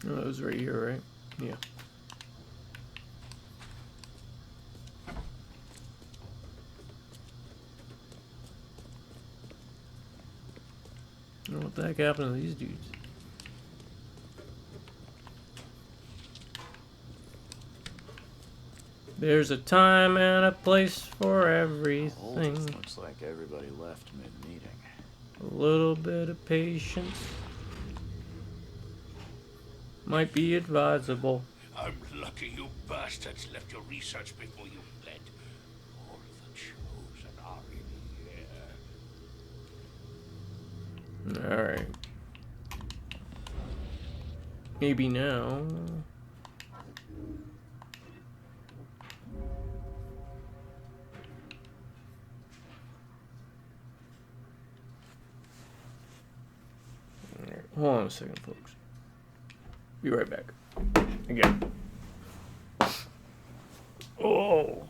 Speaker 1: Oh, that was right here, right? Yeah. What the heck happened to these dudes? There's a time and a place for everything.
Speaker 2: Looks like everybody left mid-meeting.
Speaker 1: A little bit of patience might be advisable.
Speaker 3: I'm lucky you bastards left your research before you fled. All the chosen are in here.
Speaker 1: Alright. Maybe now. Alright, hold on a second, folks. Be right back. Again. Oh!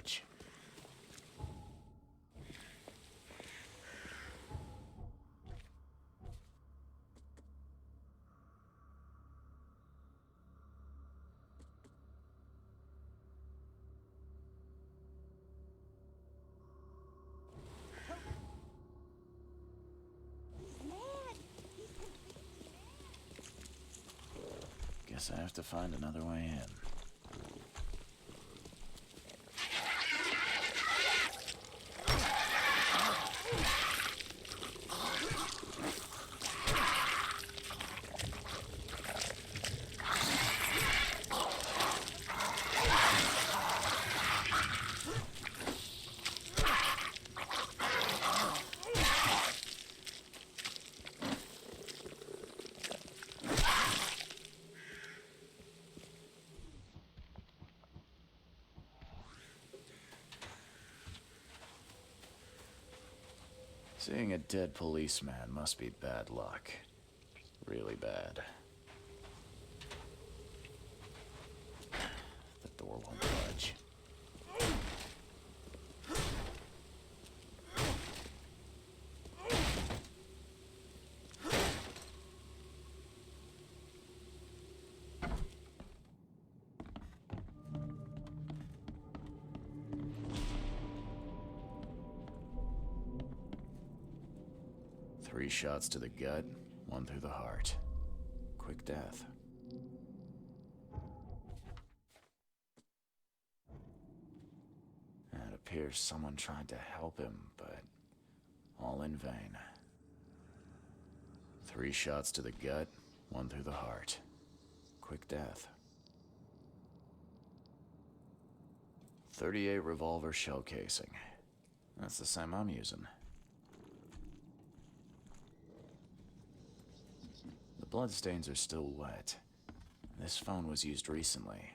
Speaker 2: budge. Guess I have to find another way in. Seeing a dead policeman must be bad luck. Really bad. The door won't budge. Three shots to the gut, one through the heart. Quick death. It appears someone tried to help him, but all in vain. Three shots to the gut, one through the heart. Quick death. 38 revolver shell casing. That's the same I'm using. The bloodstains are still wet. This phone was used recently.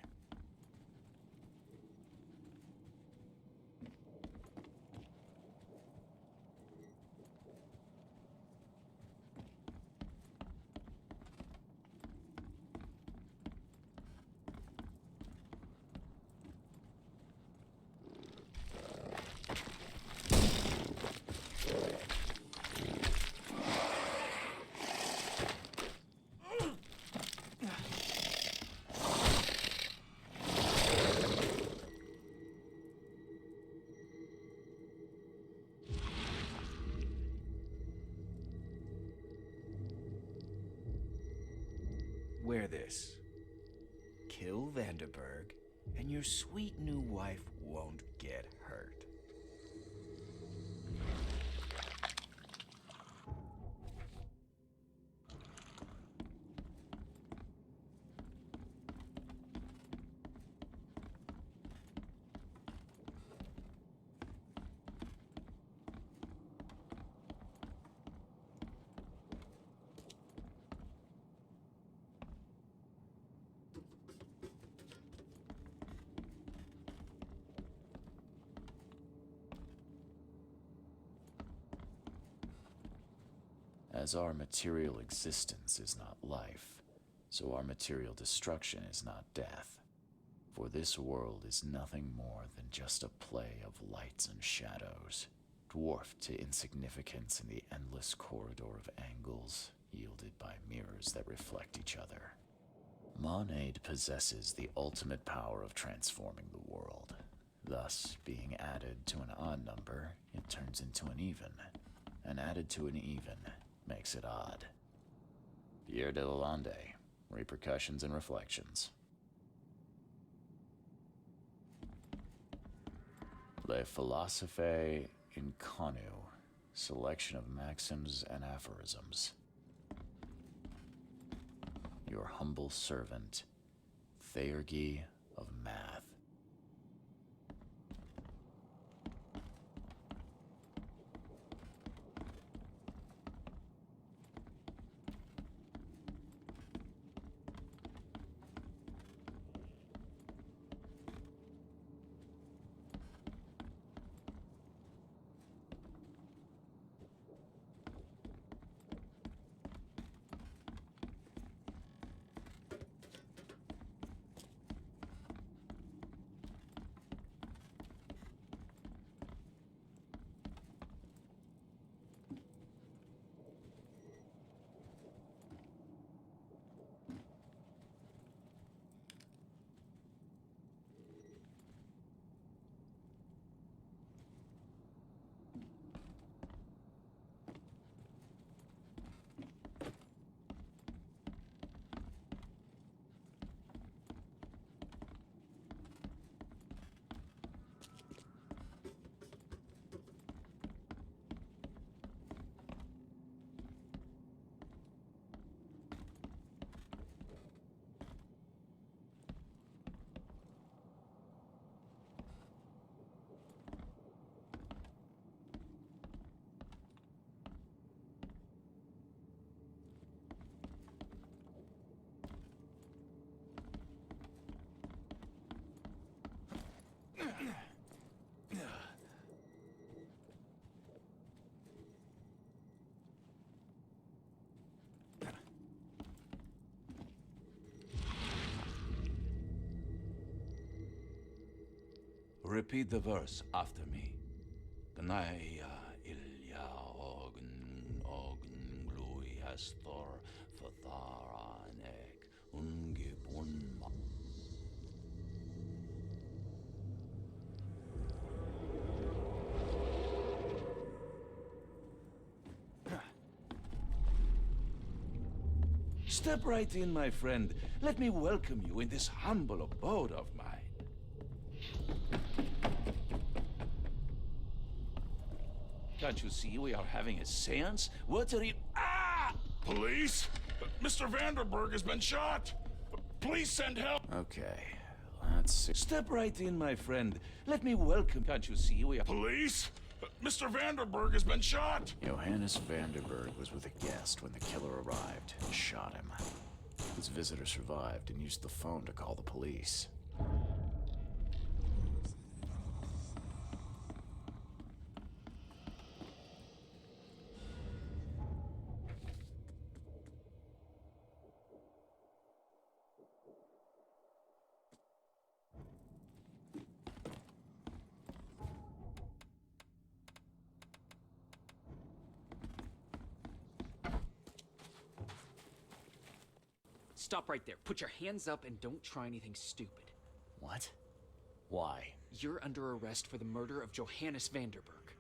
Speaker 4: Wear this. Kill Vanderberg, and your sweet new wife won't get hurt.
Speaker 2: As our material existence is not life, so our material destruction is not death. For this world is nothing more than just a play of lights and shadows, dwarfed to insignificance in the endless corridor of angles yielded by mirrors that reflect each other. Monade possesses the ultimate power of transforming the world. Thus, being added to an odd number, it turns into an even, and added to an even makes it odd. Pierre de Lalande, Repercussions and Reflections. Le Philosophe Inconu, Selection of Maxims and Aphorisms. Your humble servant, Theurgy of Math.
Speaker 3: Repeat the verse after me. Gnaya ilya ogn glui hastor fatharanek ungibun. Step right in, my friend. Let me welcome you in this humble abode of mine. Can't you see we are having a seance? What are you... Ah!
Speaker 8: Police? Mr. Vanderberg has been shot! Please send help!
Speaker 2: Okay, let's see.
Speaker 3: Step right in, my friend. Let me welcome... Can't you see we are...
Speaker 8: Police? Mr. Vanderberg has been shot!
Speaker 2: Johannes Vanderberg was with a guest when the killer arrived and shot him. His visitor survived and used the phone to call the police.
Speaker 9: Stop right there. Put your hands up and don't try anything stupid.
Speaker 2: What? Why?
Speaker 9: You're under arrest for the murder of Johannes Vanderberg.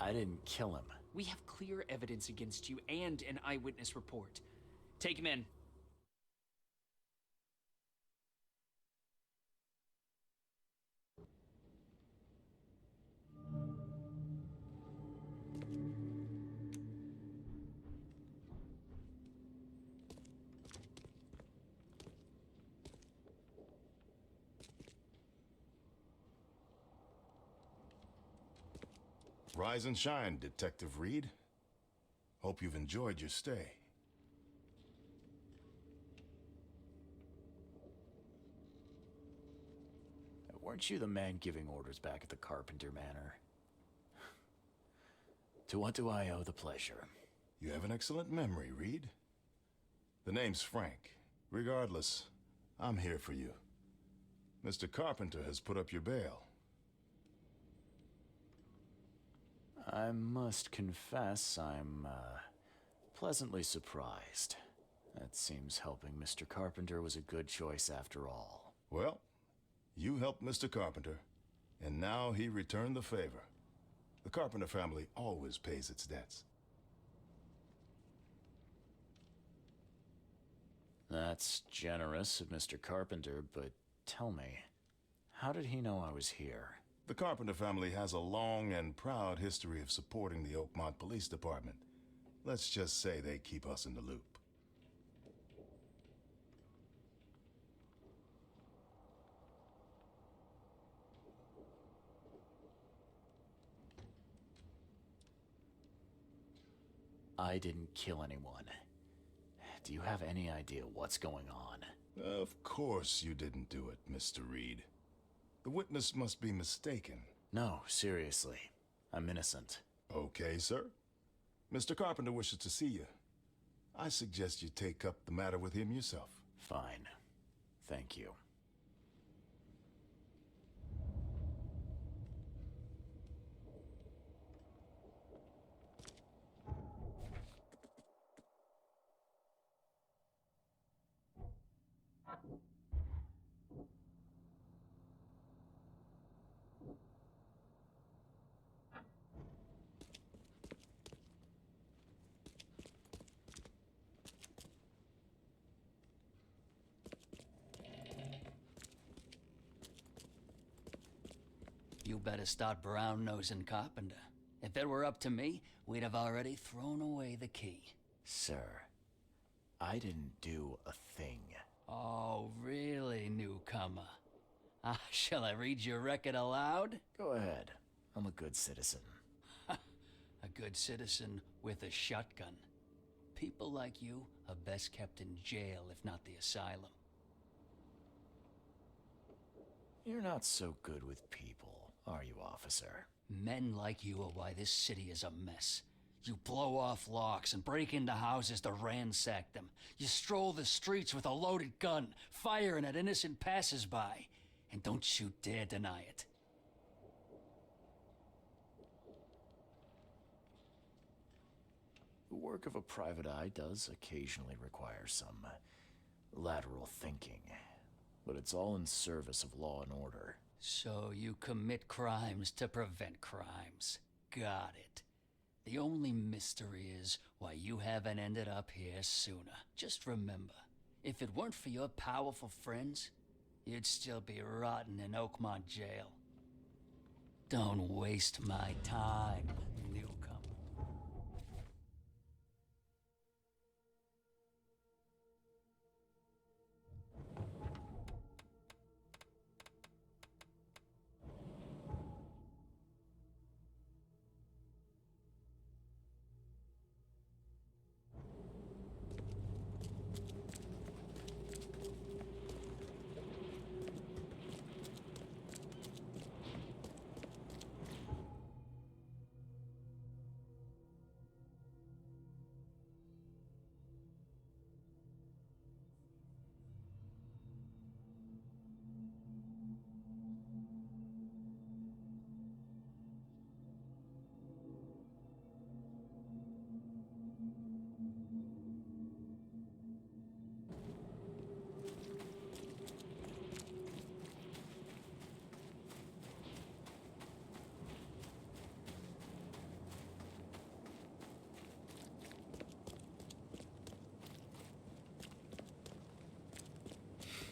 Speaker 2: I didn't kill him.
Speaker 9: We have clear evidence against you and an eyewitness report. Take him in.
Speaker 8: Rise and shine, Detective Reed. Hope you've enjoyed your stay.
Speaker 2: Weren't you the man giving orders back at the Carpenter Manor? To what do I owe the pleasure?
Speaker 8: You have an excellent memory, Reed. The name's Frank. Regardless, I'm here for you. Mr. Carpenter has put up your bail.
Speaker 2: I must confess I'm, pleasantly surprised. That seems helping Mr. Carpenter was a good choice after all.
Speaker 8: Well, you helped Mr. Carpenter, and now he returned the favor. The Carpenter family always pays its debts.
Speaker 2: That's generous of Mr. Carpenter, but tell me, how did he know I was here?
Speaker 8: The Carpenter family has a long and proud history of supporting the Oakmont Police Department. Let's just say they keep us in the loop.
Speaker 2: I didn't kill anyone. Do you have any idea what's going on?
Speaker 8: Of course you didn't do it, Mr. Reed. The witness must be mistaken.
Speaker 2: No, seriously. I'm innocent.
Speaker 8: Okay, sir. Mr. Carpenter wishes to see you. I suggest you take up the matter with him yourself.
Speaker 2: Fine. Thank you.
Speaker 10: You better start brown-nosing Carpenter. If it were up to me, we'd have already thrown away the key.
Speaker 2: Sir, I didn't do a thing.
Speaker 10: Oh, really, newcomer? Shall I read your record aloud?
Speaker 2: Go ahead. I'm a good citizen.
Speaker 10: A good citizen with a shotgun. People like you are best kept in jail, if not the asylum.
Speaker 2: You're not so good with people, are you, officer?
Speaker 10: Men like you are why this city is a mess. You blow off locks and break into houses to ransack them. You stroll the streets with a loaded gun, firing at innocent passersby. And don't you dare deny it.
Speaker 2: The work of a private eye does occasionally require some lateral thinking, but it's all in service of law and order.
Speaker 10: So you commit crimes to prevent crimes. Got it. The only mystery is why you haven't ended up here sooner. Just remember, if it weren't for your powerful friends, you'd still be rotting in Oakmont jail. Don't waste my time, newcomer.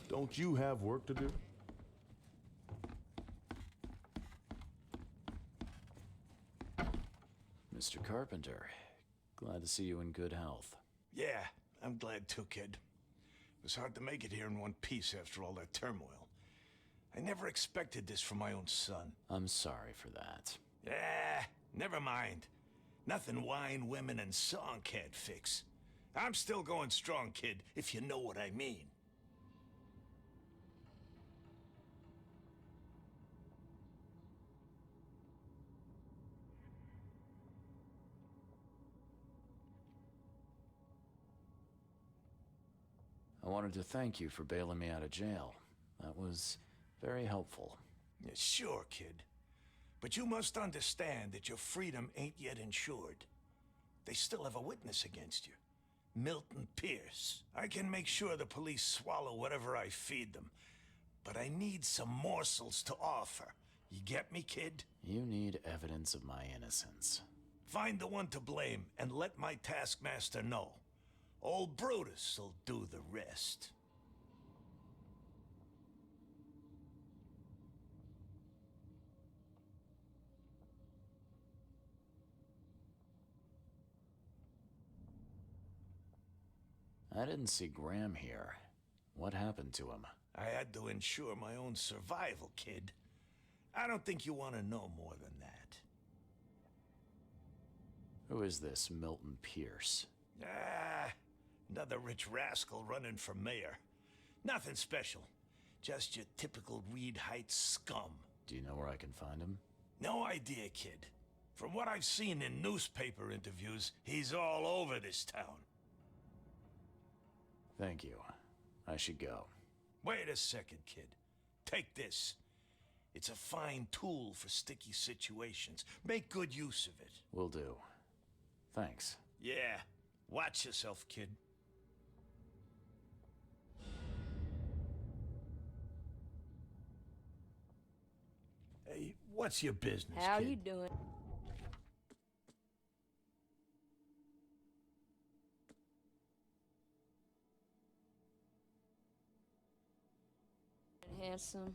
Speaker 8: Don't you have work to do?
Speaker 2: Mr. Carpenter, glad to see you in good health.
Speaker 6: Yeah, I'm glad too, kid. It was hard to make it here in one piece after all that turmoil. I never expected this from my own son.
Speaker 2: I'm sorry for that.
Speaker 6: Never mind. Nothing wine, women, and song can't fix. I'm still going strong, kid, if you know what I mean.
Speaker 2: I wanted to thank you for bailing me out of jail. That was very helpful.
Speaker 6: Yeah, sure, kid. But you must understand that your freedom ain't yet insured. They still have a witness against you. Milton Pierce. I can make sure the police swallow whatever I feed them. But I need some morsels to offer. You get me, kid?
Speaker 2: You need evidence of my innocence.
Speaker 6: Find the one to blame and let my taskmaster know. Old Brutus'll do the rest.
Speaker 2: I didn't see Graham here. What happened to him?
Speaker 6: I had to ensure my own survival, kid. I don't think you want to know more than that.
Speaker 2: Who is this Milton Pierce?
Speaker 6: Another rich rascal running for mayor. Nothing special. Just your typical Reed Heights scum.
Speaker 2: Do you know where I can find him?
Speaker 6: No idea, kid. From what I've seen in newspaper interviews, he's all over this town.
Speaker 2: Thank you. I should go.
Speaker 6: Wait a second, kid. Take this. It's a fine tool for sticky situations. Make good use of it.
Speaker 2: Will do. Thanks.
Speaker 6: Yeah. Watch yourself, kid. Hey, what's your business,
Speaker 5: How
Speaker 6: kid?
Speaker 5: you doing? Handsome.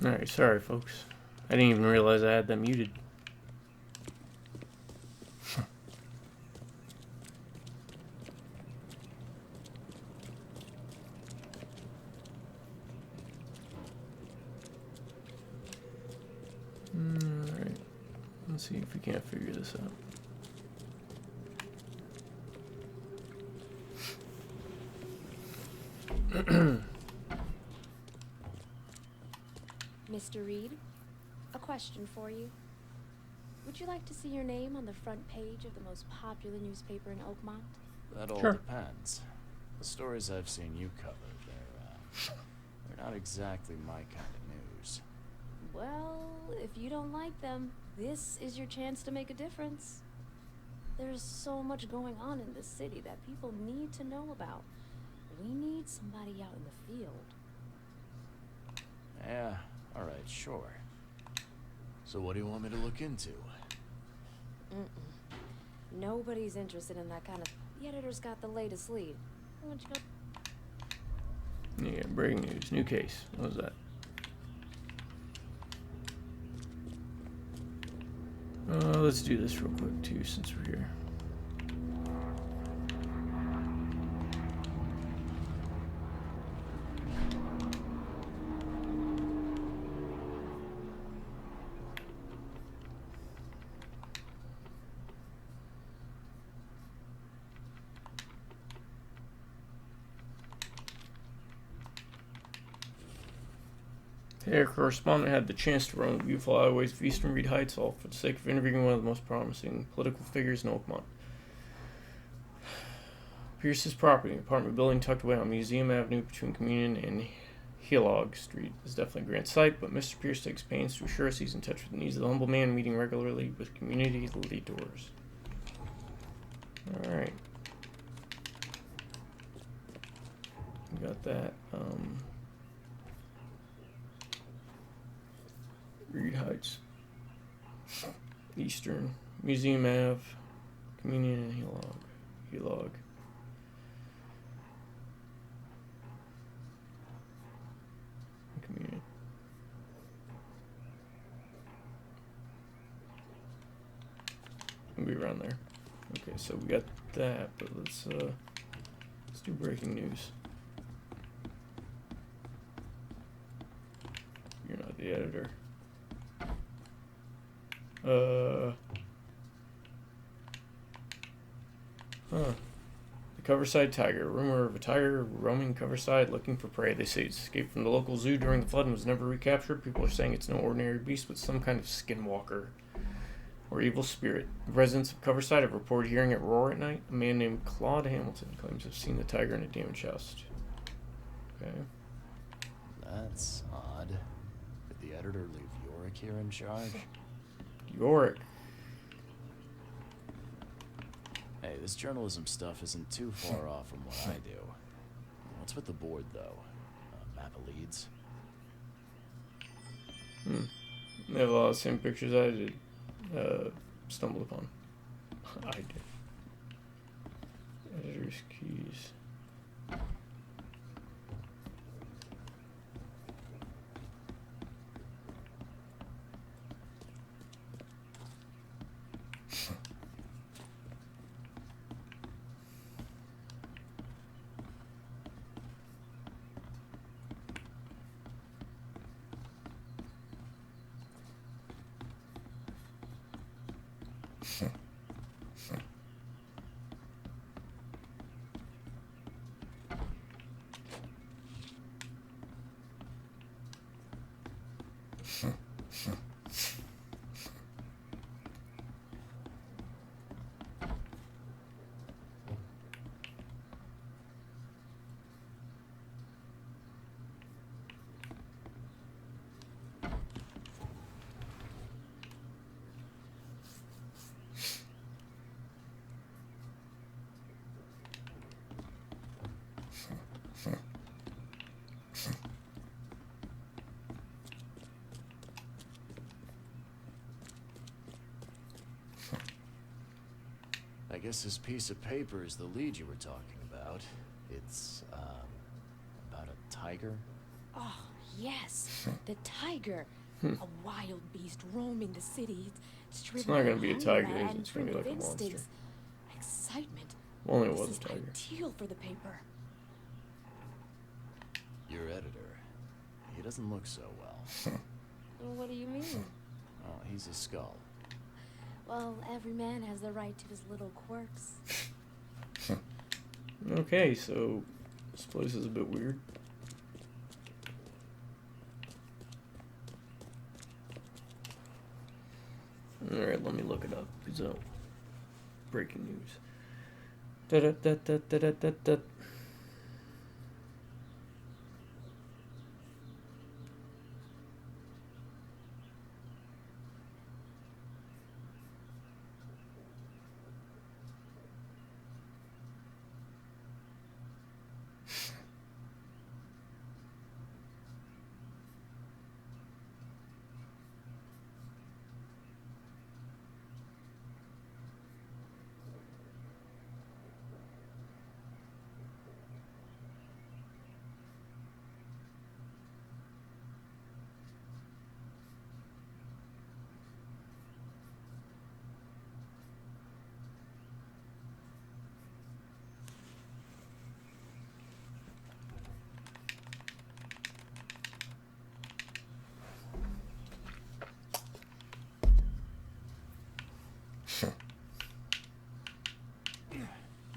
Speaker 1: Alright, sorry folks. I didn't even realize I had them muted. Alright. Let's see if we can't figure this out.
Speaker 5: Mr. Reed, a question for you. Would you like to see your name on the front page of the most popular newspaper in Oakmont?
Speaker 2: That all
Speaker 1: Sure.
Speaker 2: depends. The stories I've seen you cover, they're not exactly my kind of news.
Speaker 5: Well, if you don't like them, this is your chance to make a difference. There's so much going on in this city that people need to know about. We need somebody out in the field.
Speaker 2: Yeah, alright, sure. So what do you want me to look into?
Speaker 5: Nobody's interested in that kind of... The editor's got the latest lead. Why don't you go...
Speaker 1: Yeah, breaking news. New case. What was that? Let's do this real quick too, since we're here. Our correspondent had the chance to roam the beautiful alleyways of Eastern Reed Heights, all for the sake of interviewing one of the most promising political figures in Oakmont. Pierce's property, an apartment building tucked away on Museum Avenue between Communion and Healog Street, is definitely a grand sight, but Mr. Pierce takes pains to assure us he's in touch with the needs of the humble man, meeting regularly with community leaders. Alright. We got that. Reed Heights, Eastern, Museum Ave, Communion and Healog. Communion. We'll be around there. Okay, so we got that, but let's do breaking news. You're not the editor. The Coverside tiger. Rumor of a tiger roaming Coverside looking for prey. They say it escaped from the local zoo during the flood and was never recaptured. People are saying it's no ordinary beast, but some kind of skinwalker or evil spirit. The residents of Coverside have reported hearing it roar at night. A man named Claude Hamilton claims to have seen the tiger in a damaged house. Okay.
Speaker 2: That's odd. Did the editor leave Yorick here in charge?
Speaker 1: Yorick.
Speaker 2: Hey, this journalism stuff isn't too far off from what I do. What's with the board, though? Map of leads?
Speaker 1: They have a lot of the same pictures I did. Stumbled upon. I did. Editor's keys.
Speaker 2: I guess this piece of paper is the lead you were talking about. It's, about a tiger?
Speaker 5: Oh, yes. The tiger. A wild beast roaming the city.
Speaker 1: It's not going to be a tiger, is it? It's going to be like a monster.
Speaker 5: Excitement.
Speaker 1: Well, only it
Speaker 5: This
Speaker 1: was
Speaker 5: is
Speaker 1: a tiger.
Speaker 5: ideal for the paper.
Speaker 2: Your editor, he doesn't look so well.
Speaker 5: Well, what do you mean?
Speaker 2: Oh, he's a skull.
Speaker 5: Well, every man has the right to his little quirks.
Speaker 1: Okay, so this place is a bit weird. Alright, let me look it up. So, breaking news. Da-da-da-da-da-da-da.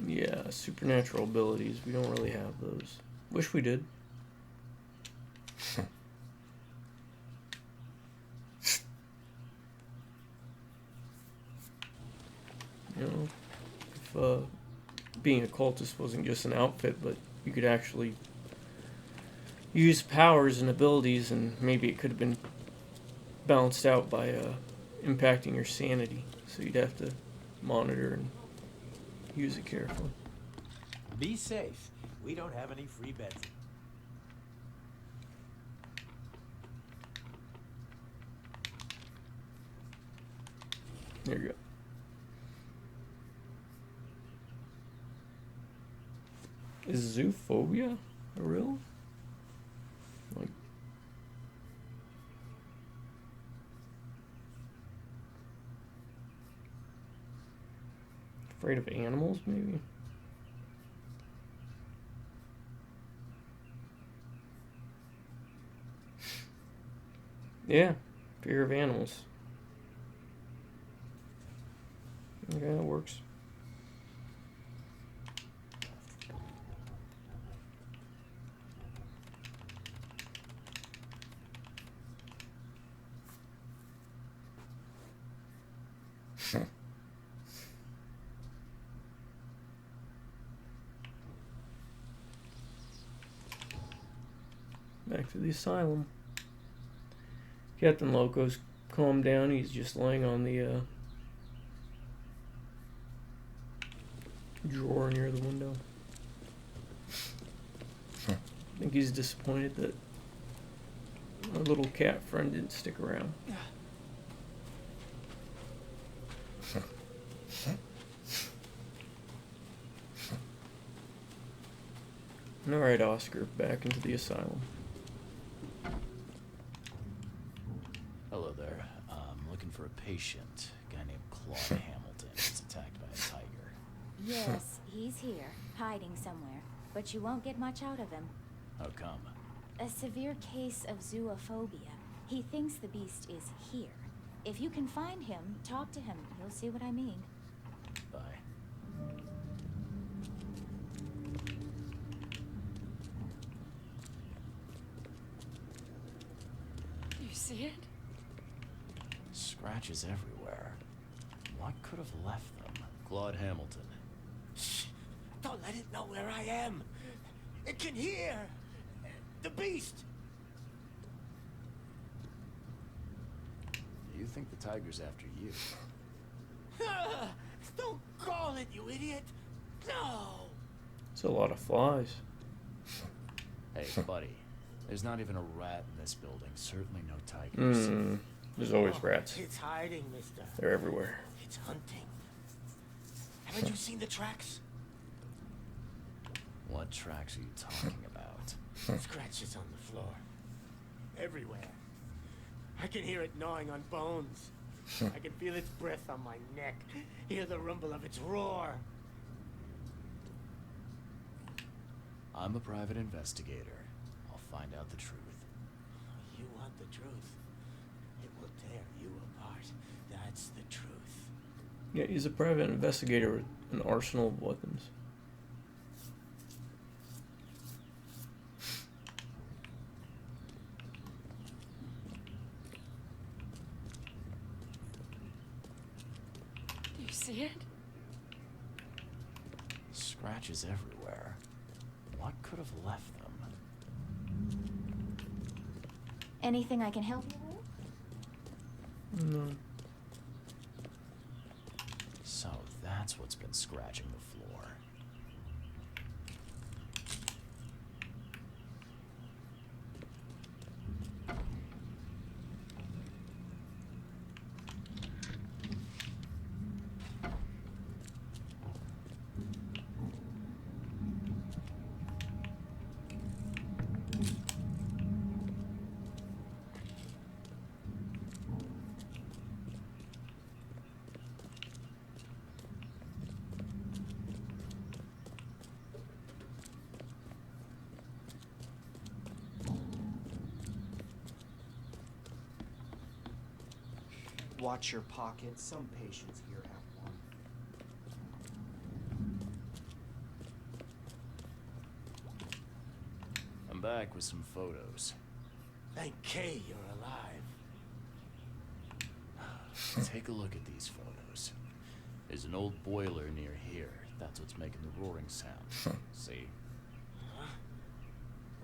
Speaker 1: Yeah, supernatural abilities. We don't really have those. Wish we did. You know, if being a cultist wasn't just an outfit, but you could actually use powers and abilities, and maybe it could have been balanced out by impacting your sanity. So you'd have to monitor and use it carefully.
Speaker 11: Be safe. We don't have any free beds.
Speaker 1: There you go. Is zoophobia a real? Like, afraid of animals, maybe? Yeah, fear of animals. Okay, that works. Back to the asylum. Captain Loco's calmed down. He's just laying on the drawer near the window. I think he's disappointed that our little cat friend didn't stick around. Alright, Oscar, back into the asylum.
Speaker 2: Hello there. I'm looking for a patient. A guy named Claude Hamilton was attacked by a tiger.
Speaker 12: Yes, he's here, hiding somewhere, but you won't get much out of him.
Speaker 2: How come?
Speaker 12: A severe case of zoophobia. He thinks the beast is here. If you can find him, talk to him. You'll see what I mean.
Speaker 2: Bye.
Speaker 5: You see it?
Speaker 2: Scratches everywhere. What could have left them? Claude Hamilton.
Speaker 6: Shh! Don't let it know where I am. It can hear. The beast.
Speaker 2: Do you think the tiger's after you?
Speaker 6: Don't call it, you idiot. No.
Speaker 1: It's a lot of flies.
Speaker 2: Hey, buddy. There's not even a rat in this building. Certainly no tigers.
Speaker 1: There's always rats.
Speaker 6: It's hiding, mister.
Speaker 1: They're everywhere.
Speaker 6: It's hunting. Haven't you seen the tracks?
Speaker 2: What tracks are you talking about?
Speaker 6: Scratches on the floor. everywhere. I can hear it gnawing on bones. I can feel its breath on my neck, hear the rumble of its roar.
Speaker 2: I'm a private investigator. I'll find out the truth.
Speaker 6: You want the truth? It will tear you apart. That's the truth.
Speaker 1: Yeah, he's a private investigator with an arsenal of weapons.
Speaker 5: Do you see it?
Speaker 2: Scratches everywhere. What could have left them?
Speaker 12: Anything I can help you with?
Speaker 1: No.
Speaker 2: So that's what's been scratching the floor.
Speaker 4: Watch your pockets. Some patients here have one.
Speaker 2: I'm back with some photos.
Speaker 6: Thank K you're alive.
Speaker 2: Take a look at these photos. There's an old boiler near here. That's what's making the roaring sound. See?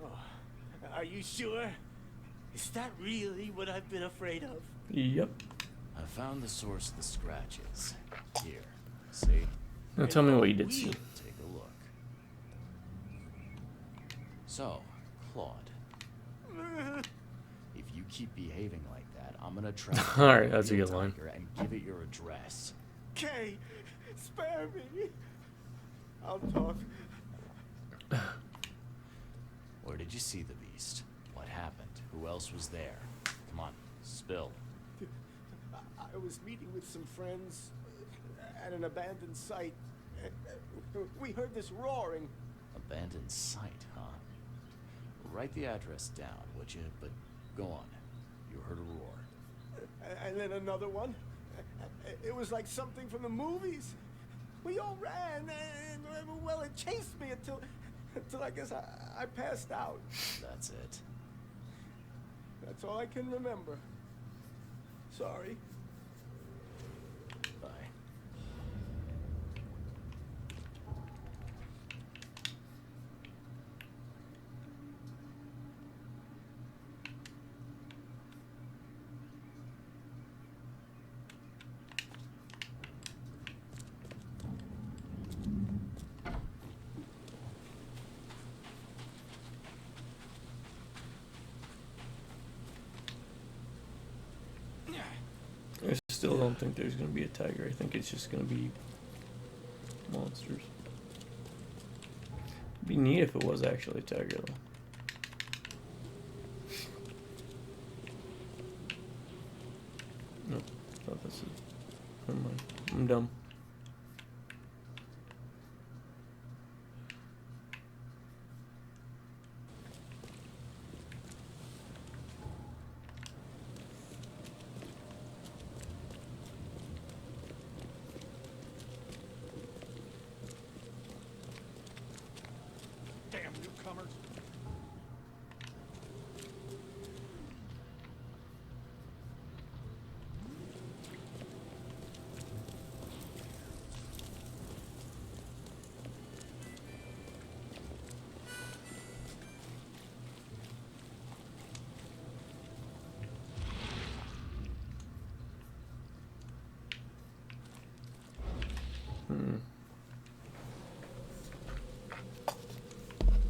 Speaker 6: Oh, are you sure? Is that really what I've been afraid of?
Speaker 1: Yep.
Speaker 2: I found the source of the scratches. Here. See?
Speaker 1: Now tell me what you did see.
Speaker 2: Take a look. So, Claude. If you keep behaving like that, I'm gonna track
Speaker 1: All right, that's a good line.
Speaker 2: and give it your address.
Speaker 6: Kay, spare me. I'll talk.
Speaker 2: Where did you see the beast? What happened? Who else was there? Come on, spill.
Speaker 6: I was meeting with some friends at an abandoned site. We heard this roaring.
Speaker 2: Abandoned site, huh? Write the address down, would you? But go on. You heard a roar.
Speaker 6: And then another one. It was like something from the movies. We all ran, and well, it chased me until I guess I passed out.
Speaker 2: That's it.
Speaker 6: That's all I can remember. Sorry.
Speaker 2: Bye.
Speaker 1: I still don't think there's going to be a tiger. I think it's just going to be monsters. It'd be neat if it was actually a tiger, though. Nope. Thought this is... Never mind. I'm dumb.
Speaker 7: Damn newcomers.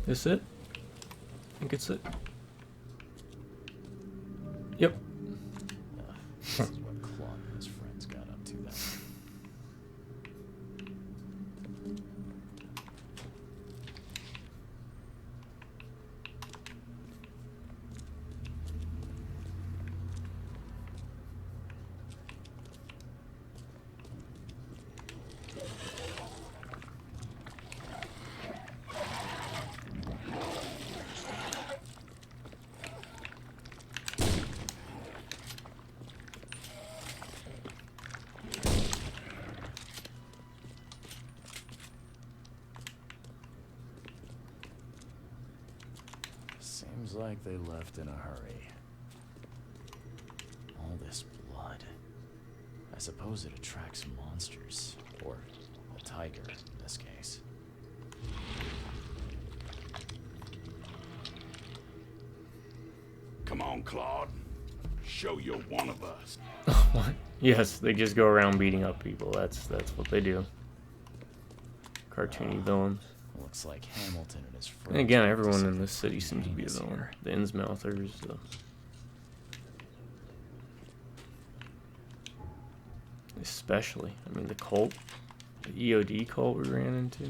Speaker 1: This it? I think it's it. Yep.
Speaker 2: This is what Claude and his friends got up to then. Seems like they left in a hurry. All this blood. I suppose it attracts monsters. Or a tiger, in this case.
Speaker 3: Come on, Claude. Show you're one of us.
Speaker 1: What? Yes, they just go around beating up people. That's what they do. Cartoony villains.
Speaker 2: Looks like Hamilton and his friends.
Speaker 1: And again, everyone in this city seems to be a villain. The Innsmouthers, especially. I mean, the cult, the EOD cult we ran into.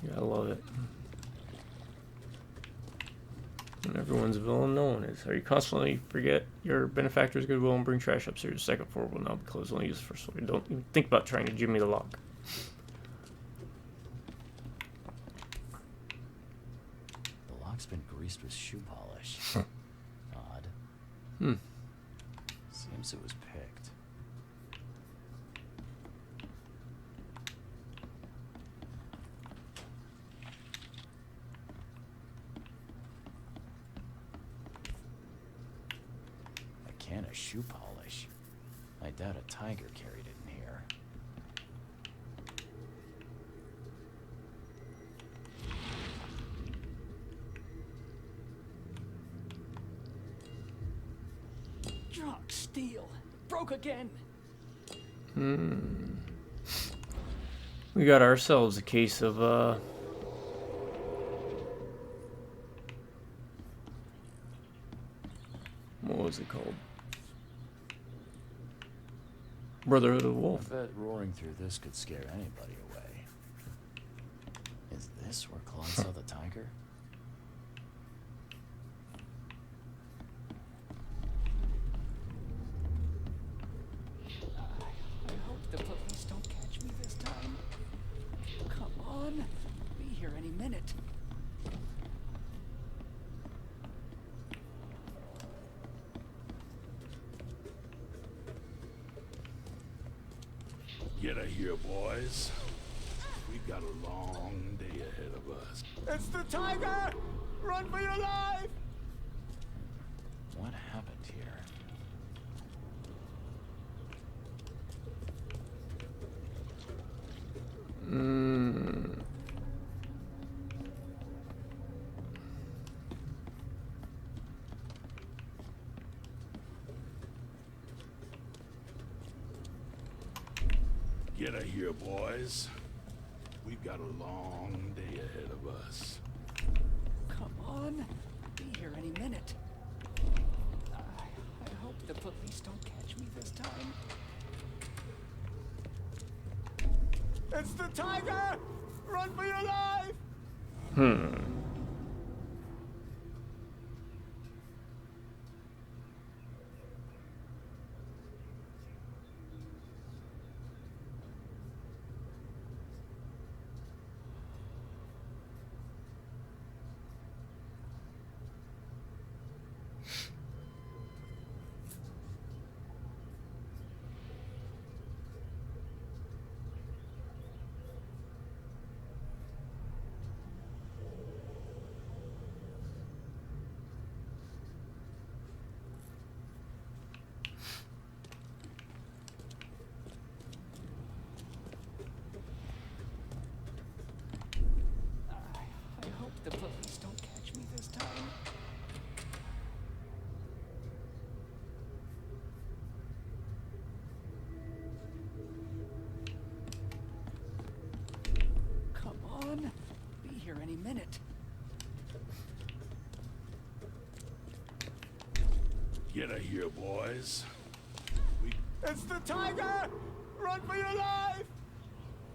Speaker 1: Yeah, I love it. When everyone's a villain, no one is. Are you constantly forget your benefactor's goodwill and bring trash upstairs? The second floor will now be closed. Only use for story. Don't even think about trying to jimmy the lock.
Speaker 2: The lock's been greased with shoe polish. Odd. Seems it was picked. A can of shoe polish. I doubt a tiger carried it in here.
Speaker 10: Drunk, steel. Broke again.
Speaker 1: We got ourselves a case of, what was it called? Brotherhood of the
Speaker 2: I
Speaker 1: Wolf.
Speaker 2: bet roaring through this could scare anybody away. Is this where Claude saw the tiger?
Speaker 10: I hope the police don't catch me this time. Come on. Be here any minute.
Speaker 3: Get a here, boys. We've got a long day ahead of us.
Speaker 6: It's the tiger! Run for your life!
Speaker 2: What happened here?
Speaker 3: Get a here, boys. We've got a long day ahead of us.
Speaker 10: Come on. Be here any minute. I hope the police don't catch me this time.
Speaker 6: It's the tiger! Run for your life!
Speaker 10: I hope the police don't catch me this time. Come on. Be here any minute.
Speaker 3: Get a here, boys.
Speaker 6: It's the tiger! Run for your life!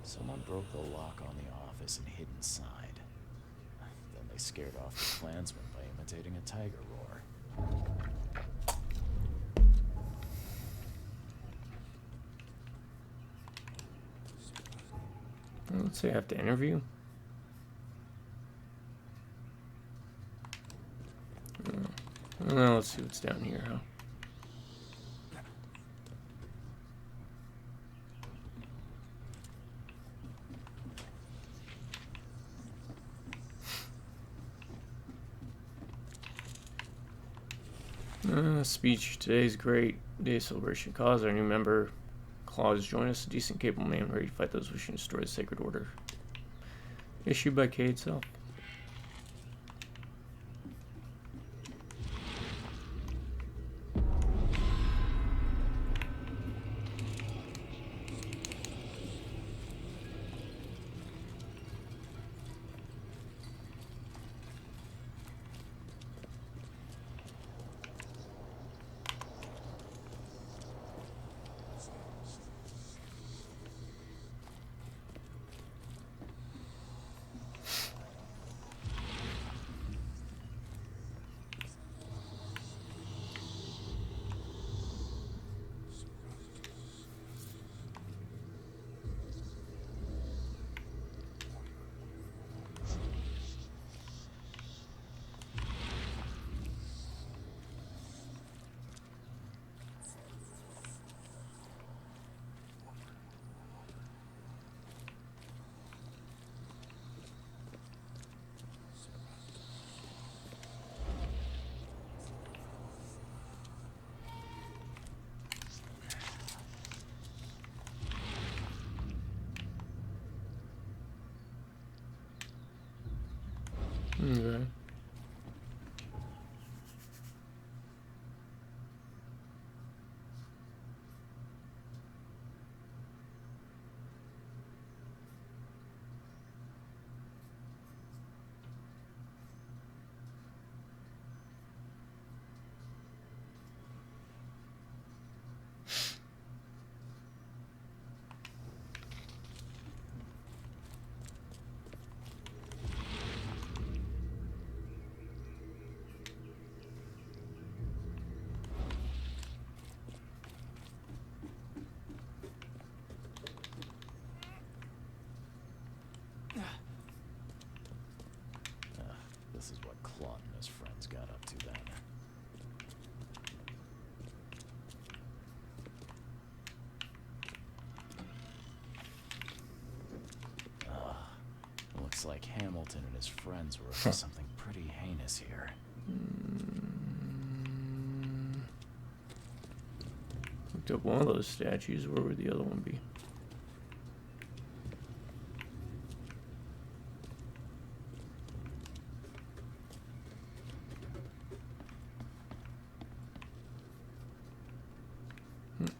Speaker 2: Someone broke the lock on the office and hid inside. Then they scared off the Klansmen by imitating a tiger roar.
Speaker 1: Let's say I have to interview. Well, let's see what's down here, huh? Speech. Today's great day of celebration. Cause our new member, Claus, join us. A decent, capable man ready to fight those wishing to destroy the sacred order. Issued by K itself. Okay.
Speaker 2: This is what Claude and his friends got up to then. Looks like Hamilton and his friends were up to something pretty heinous here.
Speaker 1: Looked up one of those statues. Where would the other one be?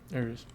Speaker 1: There it is.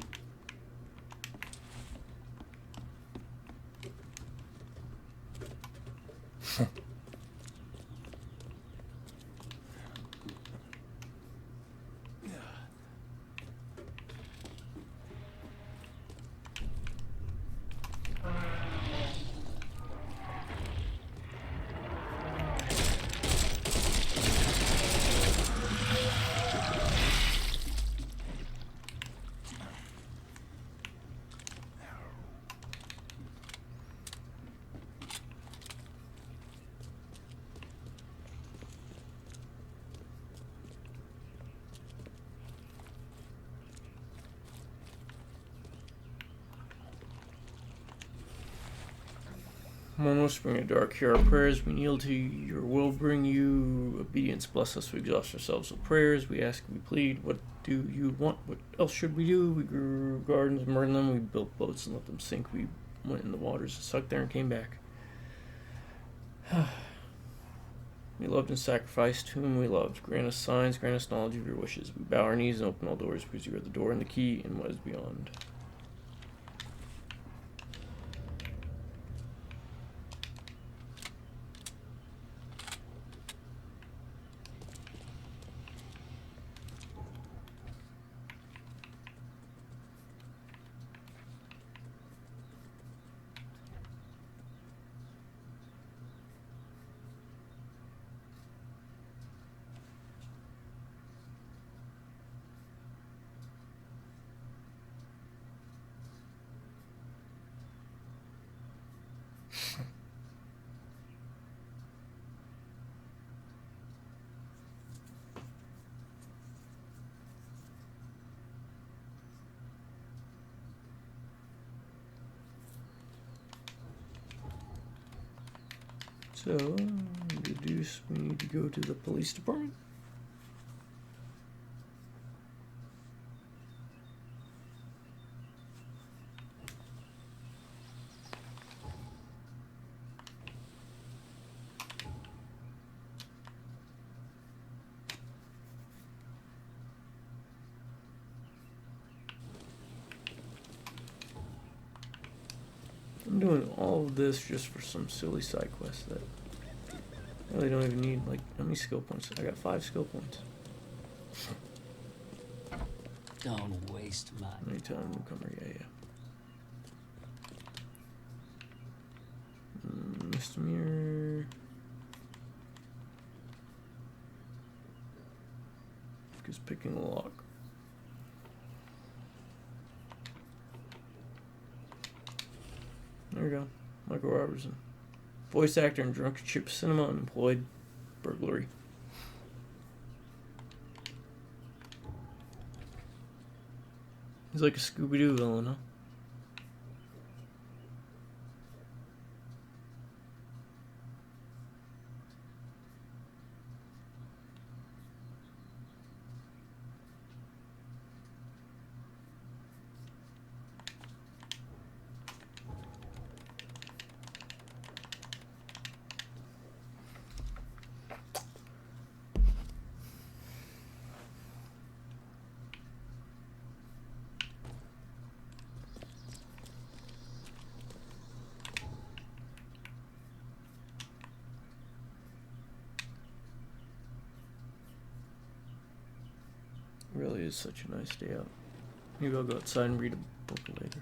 Speaker 1: One whispering in the dark, hear our prayers. We kneel to your will, bring you obedience. Bless us. We exhaust ourselves with prayers. We ask, we plead. What do you want? What else should we do? We grew gardens and burned them. We built boats and let them sink. We went in the waters and sucked there and came back. We loved and sacrificed whom we loved. Grant us signs, grant us knowledge of your wishes. We bow our knees and open all doors because you are the door and the key and what is beyond. So, deduce we need to go to the police department. I'm doing all of this just for some silly side quests that I really don't even need. Like, how many skill points? I got 5 skill points.
Speaker 10: Don't waste my...
Speaker 1: Anytime newcomer, yeah. Misdemeanor. Just picking a lock. There we go. Michael Robertson. Voice actor in Drunken Ship Cinema, unemployed. Burglary. He's like a Scooby-Doo villain, huh? It really is such a nice day out. Maybe I'll go outside and read a book later.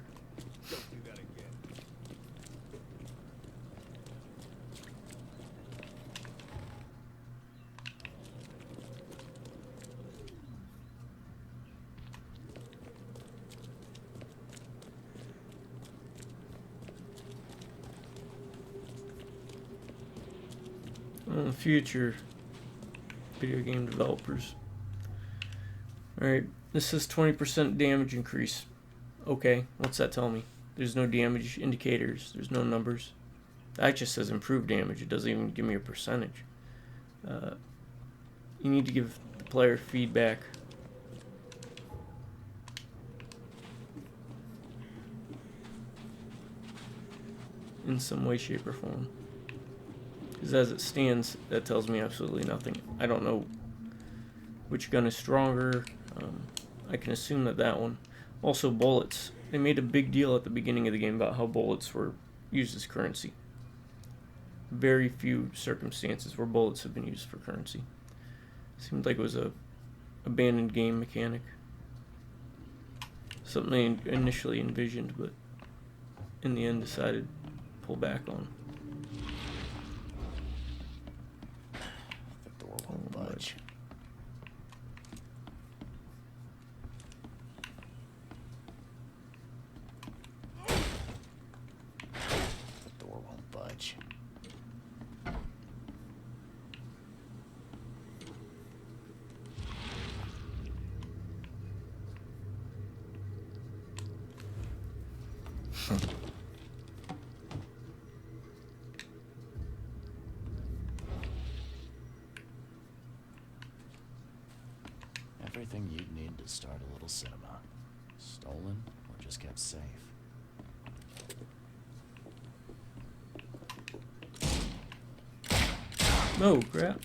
Speaker 1: Future video game developers. Alright, this says 20% damage increase. Okay, what's that tell me? There's no damage indicators, there's no numbers. That just says improved damage, it doesn't even give me a percentage. You need to give the player feedback. In some way, shape, or form. Because as it stands, that tells me absolutely nothing. I don't know which gun is stronger. I can assume that one. Also, bullets. They made a big deal at the beginning of the game about how bullets were used as currency. Very few circumstances where bullets have been used for currency. Seemed like it was a abandoned game mechanic. Something they initially envisioned, but in the end decided to pull back on.
Speaker 2: The door won't budge. The door won't budge. Everything you'd need to start a little cinema. Stolen or just kept safe.
Speaker 1: Oh, crap.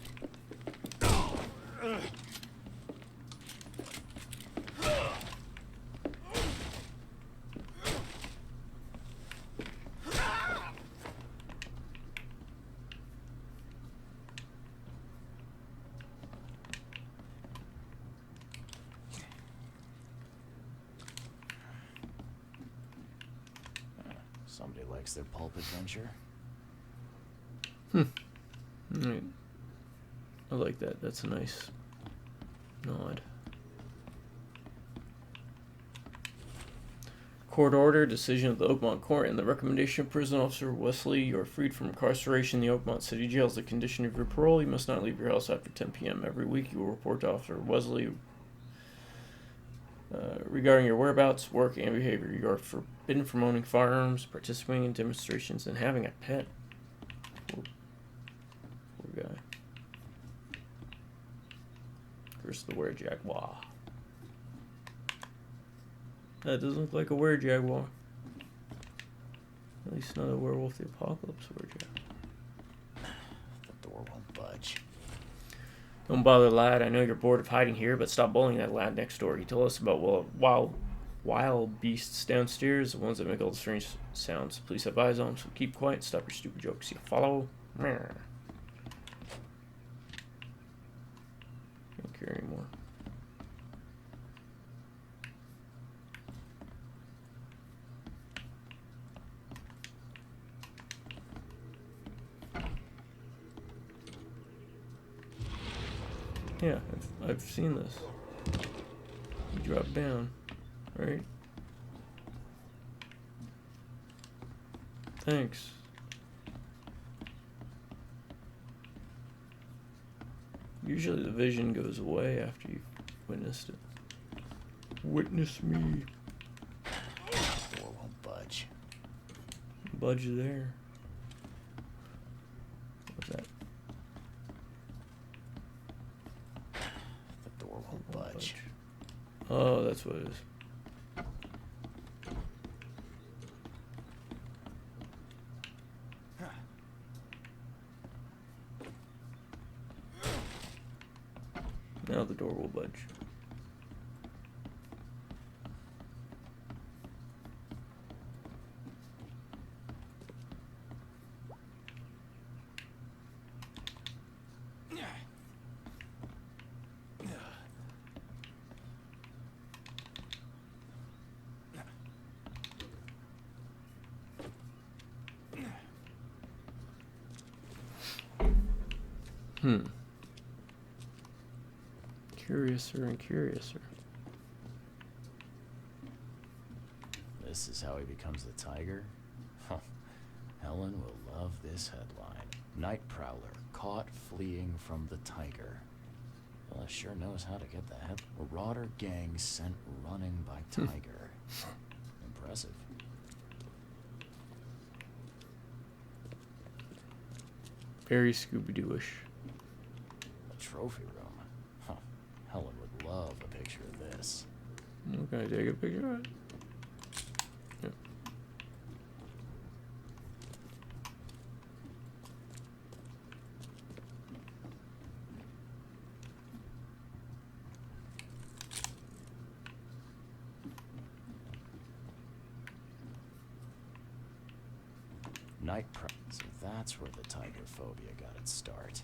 Speaker 2: Somebody likes their pulp adventure.
Speaker 1: Alright. I like that. That's a nice nod. Court order, decision of the Oakmont Court, and the recommendation of prison officer Wesley, you are freed from incarceration in the Oakmont City Jail as the condition of your parole. You must not leave your house after 10 p.m. every week. You will report to Officer Wesley regarding your whereabouts, work, and behavior. You are forbidden from owning firearms, participating in demonstrations, and having a pet. Poor guy. Curse the were-jaguar. That doesn't look like a were-jaguar. At least not a werewolf the apocalypse were-jaguar.
Speaker 2: The door won't budge.
Speaker 1: Don't bother, lad. I know you're bored of hiding here, but stop bullying that lad next door. He told us about wild beasts downstairs, the ones that make all the strange sounds. Please have eyes on them, so keep quiet. Stop your stupid jokes. You follow? Can't care anymore. Yeah, I've seen this. You drop down, right? Thanks. Usually the vision goes away after you've witnessed it. Witness me.
Speaker 2: The door won't budge.
Speaker 1: Budge there. What's that?
Speaker 2: The door won't budge.
Speaker 1: Oh, that's what it is. Now the door will budge. Curiouser and curiouser.
Speaker 2: This is how he becomes the tiger? Huh. Helen will love this headline. Night prowler caught fleeing from the tiger. Well, sure knows how to get the head. Marauder gang sent running by tiger. Impressive.
Speaker 1: Very Scooby-Doo-ish.
Speaker 2: A trophy room. Huh. Helen would love a picture of this.
Speaker 1: Okay, take a picture of it. Yep.
Speaker 2: Night prowler. So that's where the tiger phobia got its start.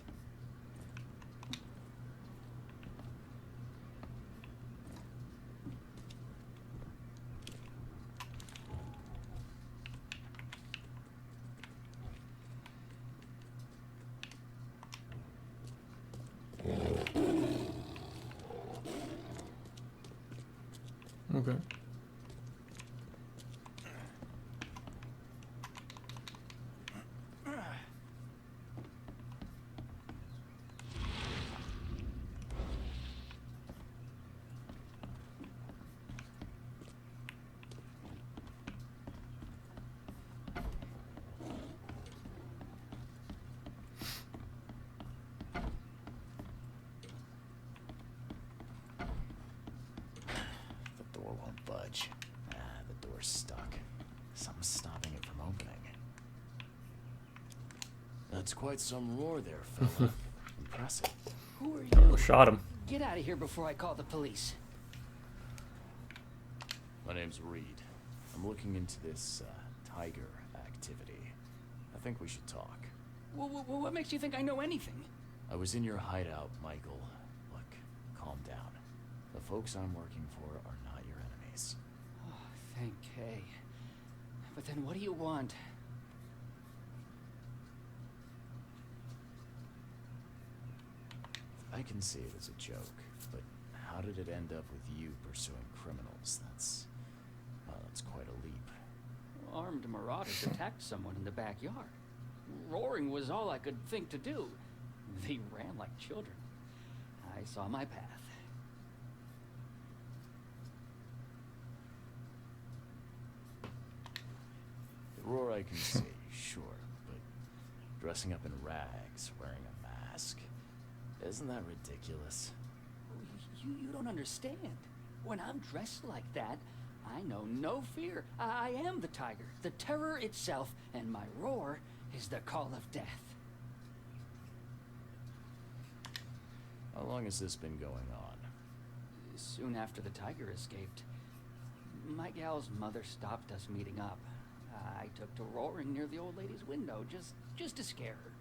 Speaker 1: Okay.
Speaker 2: The door won't budge. Ah, the door's stuck. Something's stopping it from opening. That's quite some roar there, fella. Impressive.
Speaker 10: Who are
Speaker 1: Oh,
Speaker 10: you?
Speaker 1: shot him.
Speaker 10: Get out of here before I call the police.
Speaker 2: My name's Reed. I'm looking into this, tiger activity. I think we should talk.
Speaker 10: What makes you think I know anything?
Speaker 2: I was in your hideout, Michael. Look, calm down. The folks I'm working for are not your enemies.
Speaker 10: Oh, thank Kay. But then what do you want?
Speaker 2: I can see it as a joke, but how did it end up with you pursuing criminals? That's quite a leap.
Speaker 10: Armed marauders attacked someone in the backyard. Roaring was all I could think to do. They ran like children. I saw my path.
Speaker 2: The roar I can see, sure, but dressing up in rags, wearing a mask, isn't that ridiculous?
Speaker 10: You don't understand. When I'm dressed like that, I know no fear. I am the tiger, the terror itself, and my roar is the call of death.
Speaker 2: How long has this been going on?
Speaker 10: Soon after the tiger escaped, my gal's mother stopped us meeting up. I took to roaring near the old lady's window just to scare her.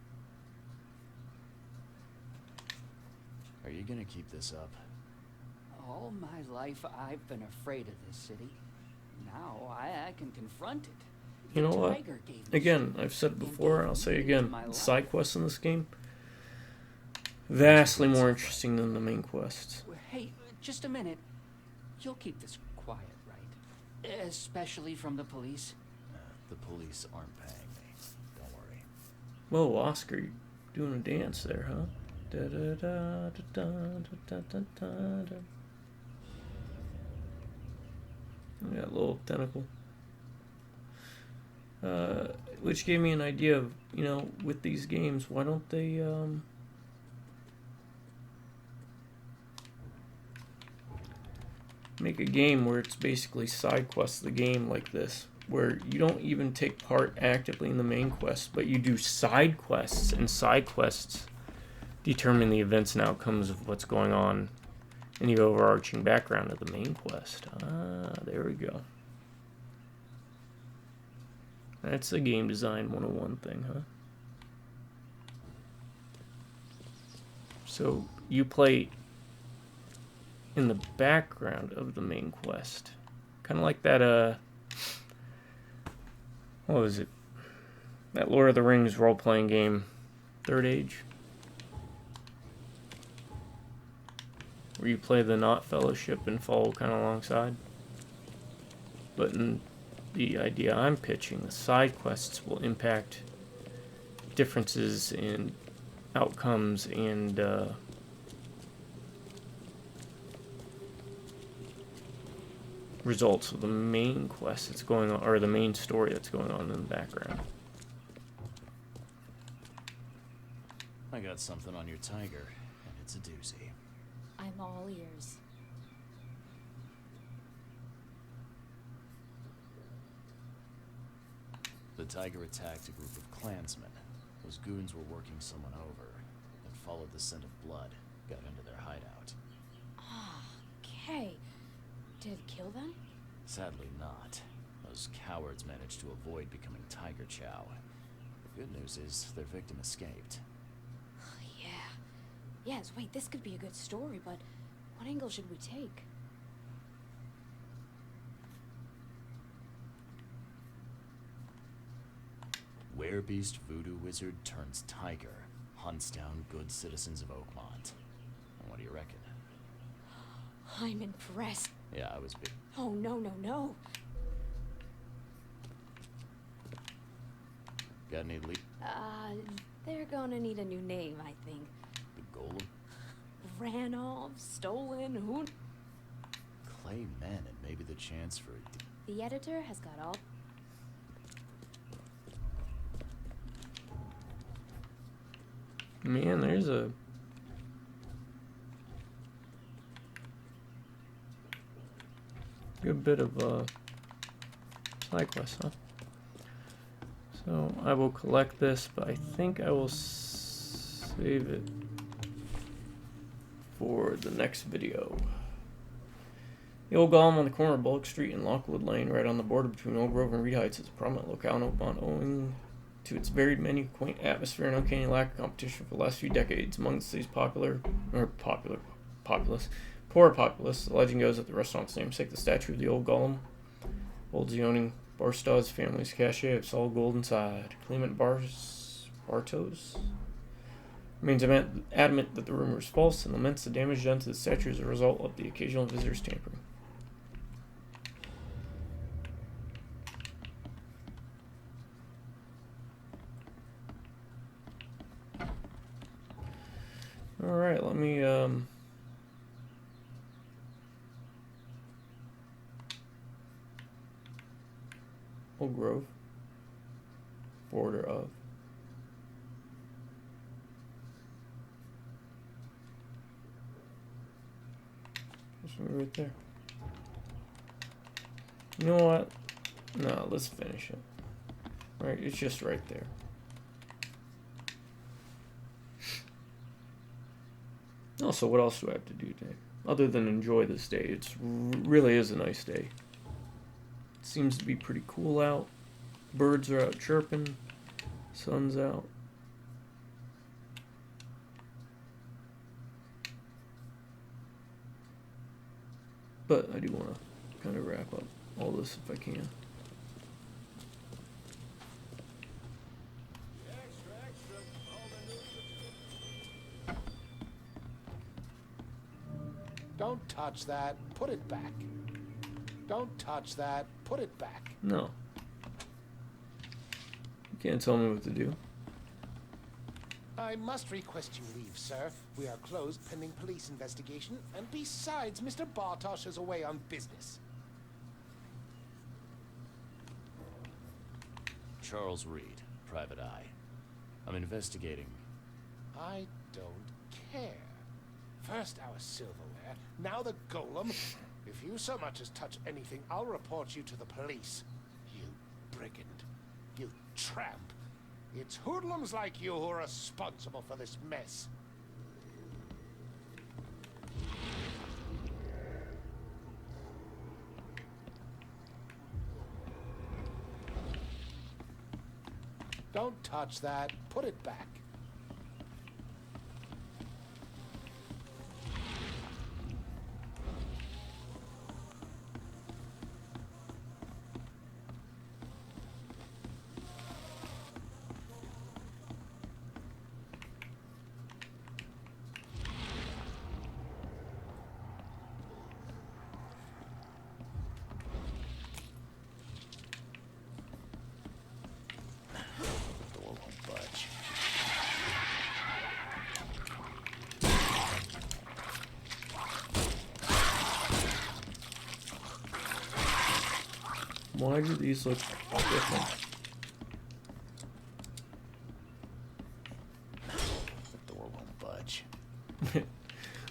Speaker 2: Are you gonna keep this up?
Speaker 10: All my life, I've been afraid of this city. Now I can confront it.
Speaker 1: You know
Speaker 10: The
Speaker 1: what?
Speaker 10: tiger gave me
Speaker 1: Again,
Speaker 10: strength
Speaker 1: I've said it
Speaker 10: and
Speaker 1: before,
Speaker 10: gave
Speaker 1: I'll say it
Speaker 10: meaning to
Speaker 1: again.
Speaker 10: my
Speaker 1: The
Speaker 10: life.
Speaker 1: side quests in this game, vastly more interesting than the main quests.
Speaker 10: Hey, just a minute. You'll keep this quiet, right? Especially from the police.
Speaker 2: The police aren't paying me. Don't worry.
Speaker 1: Whoa, Oscar, you doing a dance there, huh? Da da da da da da da da. That little tentacle. Which gave me an idea of, you know, with these games, why don't they, make a game where it's basically side quests the game like this, where you don't even take part actively in the main quest, but you do side quests, and side quests determine the events and outcomes of what's going on in the overarching background of the main quest. Ah, there we go. That's a game design 101 thing, huh? So you play in the background of the main quest. Kind of like that, what was it? That Lord of the Rings role-playing game, Third Age? Where you play the Not Fellowship and follow kind of alongside. But in the idea I'm pitching, the side quests will impact differences in outcomes and results of the main quest that's going on, or the main story that's going on in the background.
Speaker 2: I got something on your tiger, and it's a doozy.
Speaker 5: I'm all ears.
Speaker 2: The tiger attacked a group of Klansmen. Those goons were working someone over, then followed the scent of blood, got into their hideout.
Speaker 5: Okay. Did it kill them?
Speaker 2: Sadly not. Those cowards managed to avoid becoming tiger chow. The good news is their victim escaped.
Speaker 5: Yeah. Yes, wait, this could be a good story, but what angle should we take?
Speaker 2: Werebeast voodoo wizard turns tiger, hunts down good citizens of Oakmont. And what do you reckon?
Speaker 5: I'm impressed.
Speaker 2: Yeah, I was big.
Speaker 5: Oh, no, no, no.
Speaker 2: Got any lead?
Speaker 5: They're gonna need a new name, I think.
Speaker 2: The golem?
Speaker 5: Ran off, stolen, who...
Speaker 2: Clay men and maybe the chance for
Speaker 5: The editor has got all...
Speaker 1: Man, there's a good bit of side quests, huh? So I will collect this, but I think I will save it for the next video. The old golem on the corner of Bullock Street and Lockwood Lane, right on the border between Old Grove and Reed Heights, is a prominent locale in Oakmont, owing to its varied menu, quaint atmosphere, and uncanny lack of competition for the last few decades among the city's poor populace. The legend goes that the restaurant's namesake, the statue of the old golem, holds the owning Barstow's family's cachet of solid gold inside. Clement Bartos remains adamant that the rumor is false and laments the damage done to the statue as a result of the occasional visitors tampering. Alright, let me Old Grove, border of. Just right there. You know what? No, let's finish it. Right, it's just right there. Also, what else do I have to do today? Other than enjoy this day. It really is a nice day. Seems to be pretty cool out. Birds are out chirping. Sun's out. But I do want to kind of wrap up all this if I can.
Speaker 3: Don't touch that. Put it back. Don't touch that. Put it back.
Speaker 1: No. You can't tell me what to do.
Speaker 3: I must request you leave, sir. We are closed pending police investigation, and besides, Mr. Bartosz is away on business.
Speaker 2: Charles Reed, Private Eye. I'm investigating.
Speaker 3: I don't care. First our silverware, now the golem. If you so much as touch anything, I'll report you to the police. You brigand. You tramp. It's hoodlums like you who are responsible for this mess. Don't touch that. Put it back.
Speaker 1: Why do these look different?
Speaker 2: The door won't budge.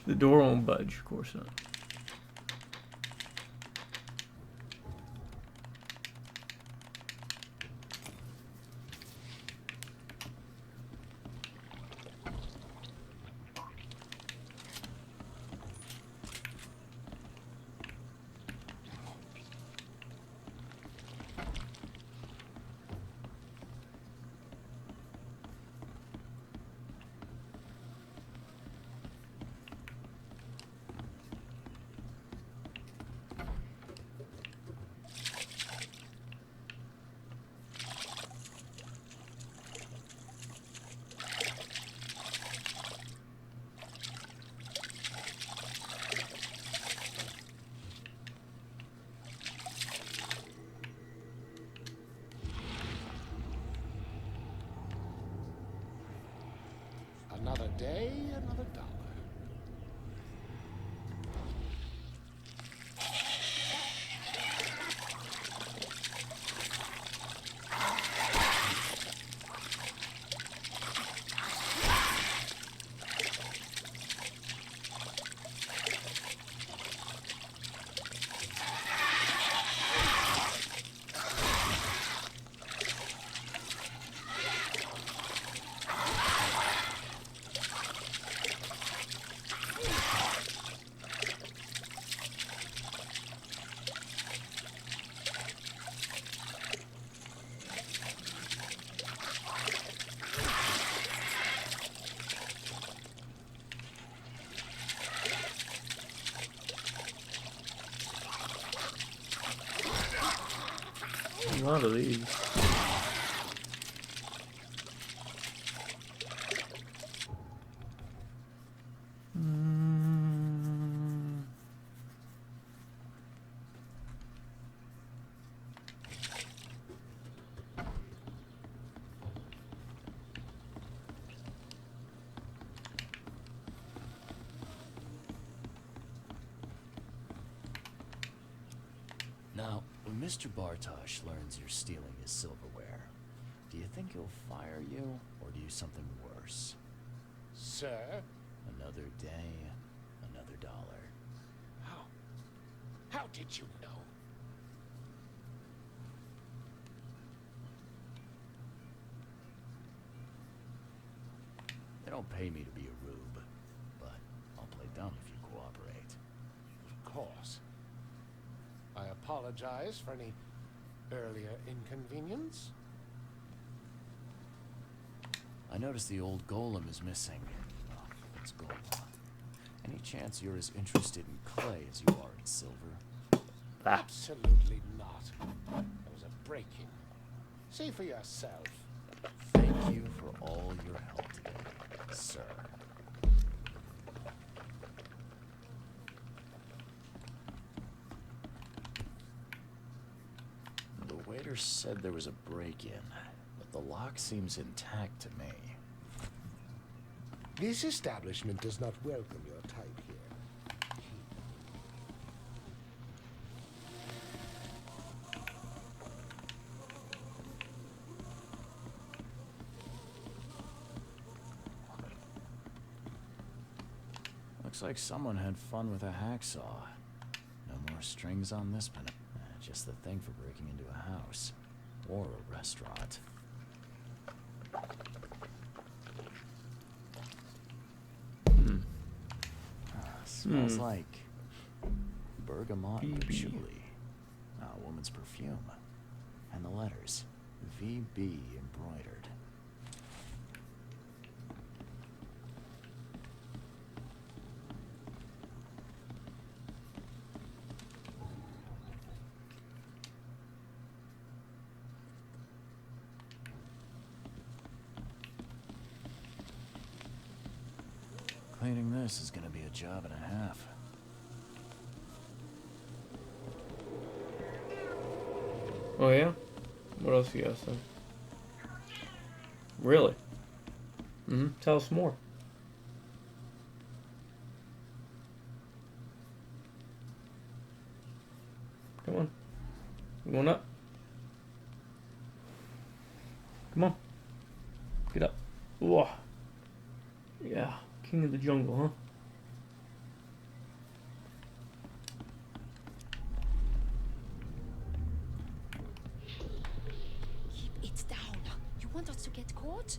Speaker 1: The door won't budge, of course not.
Speaker 3: Another day, another dollar.
Speaker 1: A lot of these.
Speaker 2: Now, when Mr. Bartosz learns you're stealing his silverware, do you think he'll fire you or do something worse?
Speaker 3: Sir?
Speaker 2: Another day, another dollar.
Speaker 3: How did you know?
Speaker 2: They don't pay me to be a rube, but I'll play dumb if you cooperate.
Speaker 3: Of course. I apologize for any
Speaker 13: earlier inconvenience?
Speaker 2: I noticed the old golem is missing. Oh, it's gold. Any chance you're as interested in clay as you are in silver?
Speaker 13: Absolutely not. There was a break-in. See for yourself.
Speaker 2: Thank you for all your help today, sir. The waiter said there was a break-in, but the lock seems intact to me.
Speaker 13: This establishment does not welcome your type here.
Speaker 2: Looks like someone had fun with a hacksaw. No more strings on this pin. Just the thing for breaking into a house. Or a restaurant. Smells like bergamot and patchouli. A woman's perfume. And the letters. VB embroidered. Cleaning this is gonna be a job and a half.
Speaker 1: Oh yeah? What else you got to say? Really? Tell us more. Come on. You going up? Come on. Get up. Whoa. Yeah. King of the jungle, huh?
Speaker 12: Keep it down. You want us to get caught?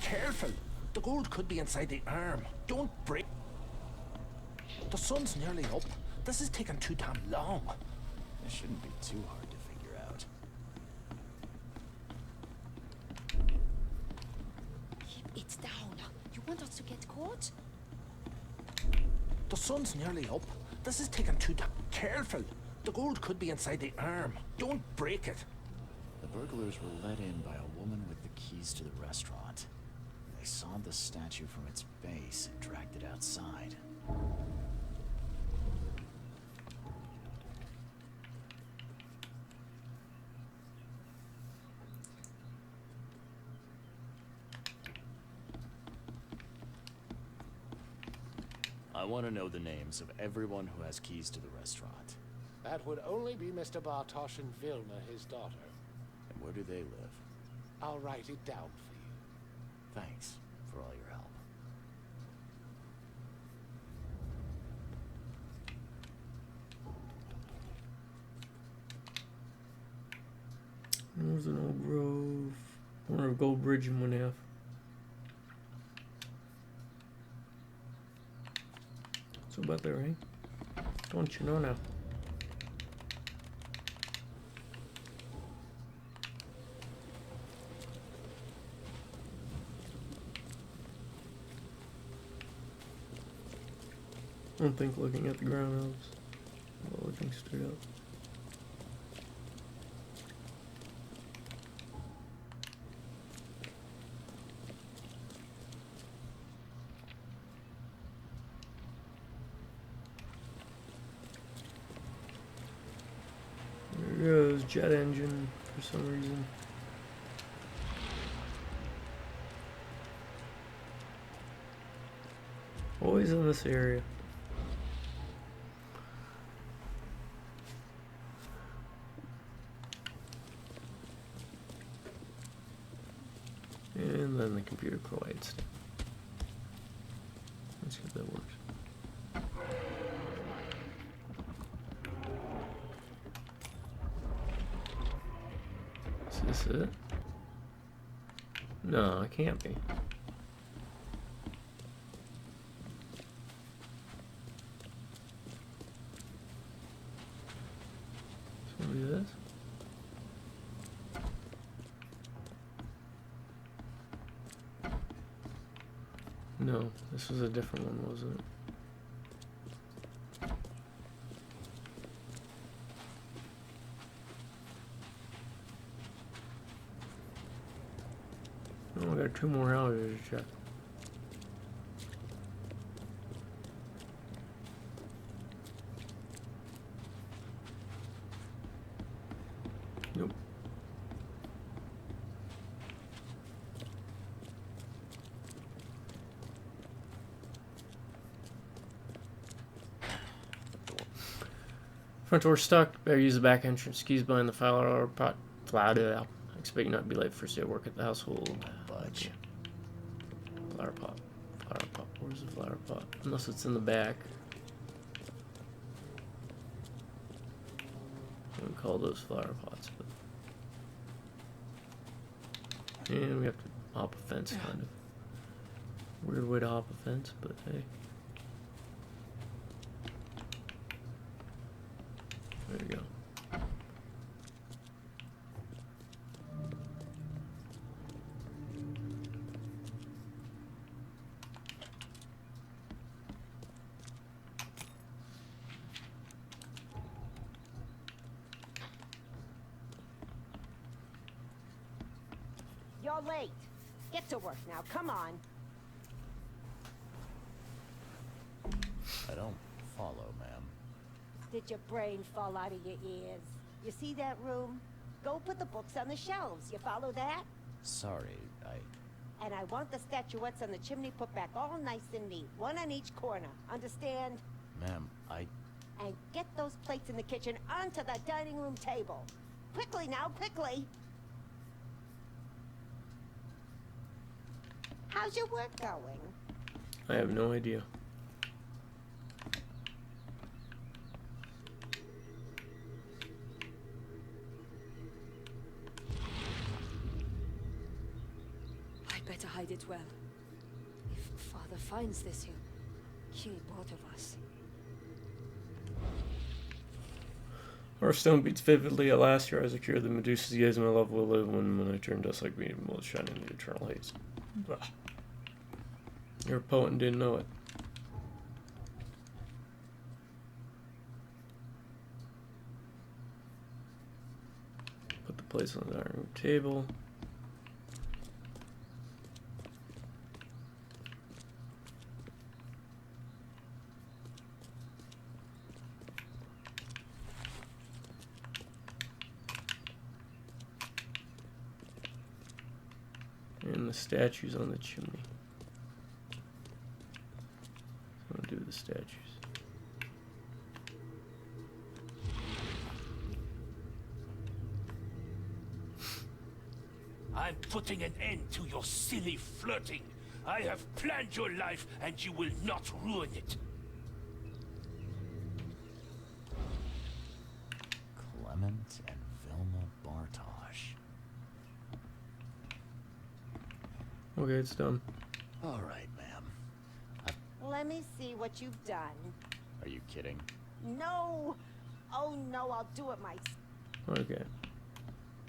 Speaker 13: Careful! The gold could be inside the arm. Don't break. The sun's nearly up. This is taking too damn long.
Speaker 2: This shouldn't be too hard to figure out.
Speaker 12: Keep it down. You want us to get caught?
Speaker 13: The sun's nearly up. This is taking too damn... Careful! The gold could be inside the arm. Don't break it.
Speaker 2: The burglars were let in by a woman with the keys to the restaurant. They sawed the statue from its base and dragged it outside. I want to know the names of everyone who has keys to the restaurant.
Speaker 13: That would only be Mr. Bartosz and Vilna, his daughter.
Speaker 2: And where do they live?
Speaker 13: I'll write it down for you.
Speaker 2: Thanks for all your help.
Speaker 1: There's an old grove. Corner of Gold Bridge and 1/2. So about there, eh? Don't you know now? I don't think looking at the ground helps. While looking straight up. There goes jet engine for some reason. Always in this area. And then the computer collides. Let's see if that works. Is this it? No, it can't be. do this. No, this was a different one, wasn't it? Oh, I got 2 more houses to check. Nope. Front door stuck. Better use the back entrance. Keys behind the flower pot. I expect you not to be late for day work at the household.
Speaker 2: Budge.
Speaker 1: Flower pot. Flower pot. Where's the flower pot? Unless it's in the back. I wouldn't call those flower pots, but. And we have to hop a fence, kind of. Weird way to hop a fence, but hey. There you go.
Speaker 14: You're late. Get to work now, come on.
Speaker 2: I don't follow, ma'am.
Speaker 14: Did your brain fall out of your ears? You see that room? Go put the books on the shelves. You follow that?
Speaker 2: Sorry,
Speaker 14: And I want the statuettes on the chimney put back all nice and neat. One on each corner. Understand?
Speaker 2: Ma'am,
Speaker 14: And get those plates in the kitchen onto the dining room table. Quickly now, quickly. How's your work going?
Speaker 1: I have no idea.
Speaker 5: I'd better hide it well. If Father finds this, he'll kill both of us.
Speaker 1: Hearthstone beats vividly at last year. I secured the Medusa's gaze. My love will live when I turn dust like me and will shine into eternal haze. Ugh. You're a poet and didn't know it. Put the plates on the dining room table. And the statues on the chimney. I'm gonna do the statues.
Speaker 3: I'm putting an end to your silly flirting. I have planned your life, and you will not ruin it.
Speaker 2: Clement and Vilma Bartosz.
Speaker 1: Okay, it's done.
Speaker 2: All right, ma'am.
Speaker 14: Let me see what you've done.
Speaker 2: Are you kidding?
Speaker 14: No! Oh no, I'll do it myself.
Speaker 1: Okay.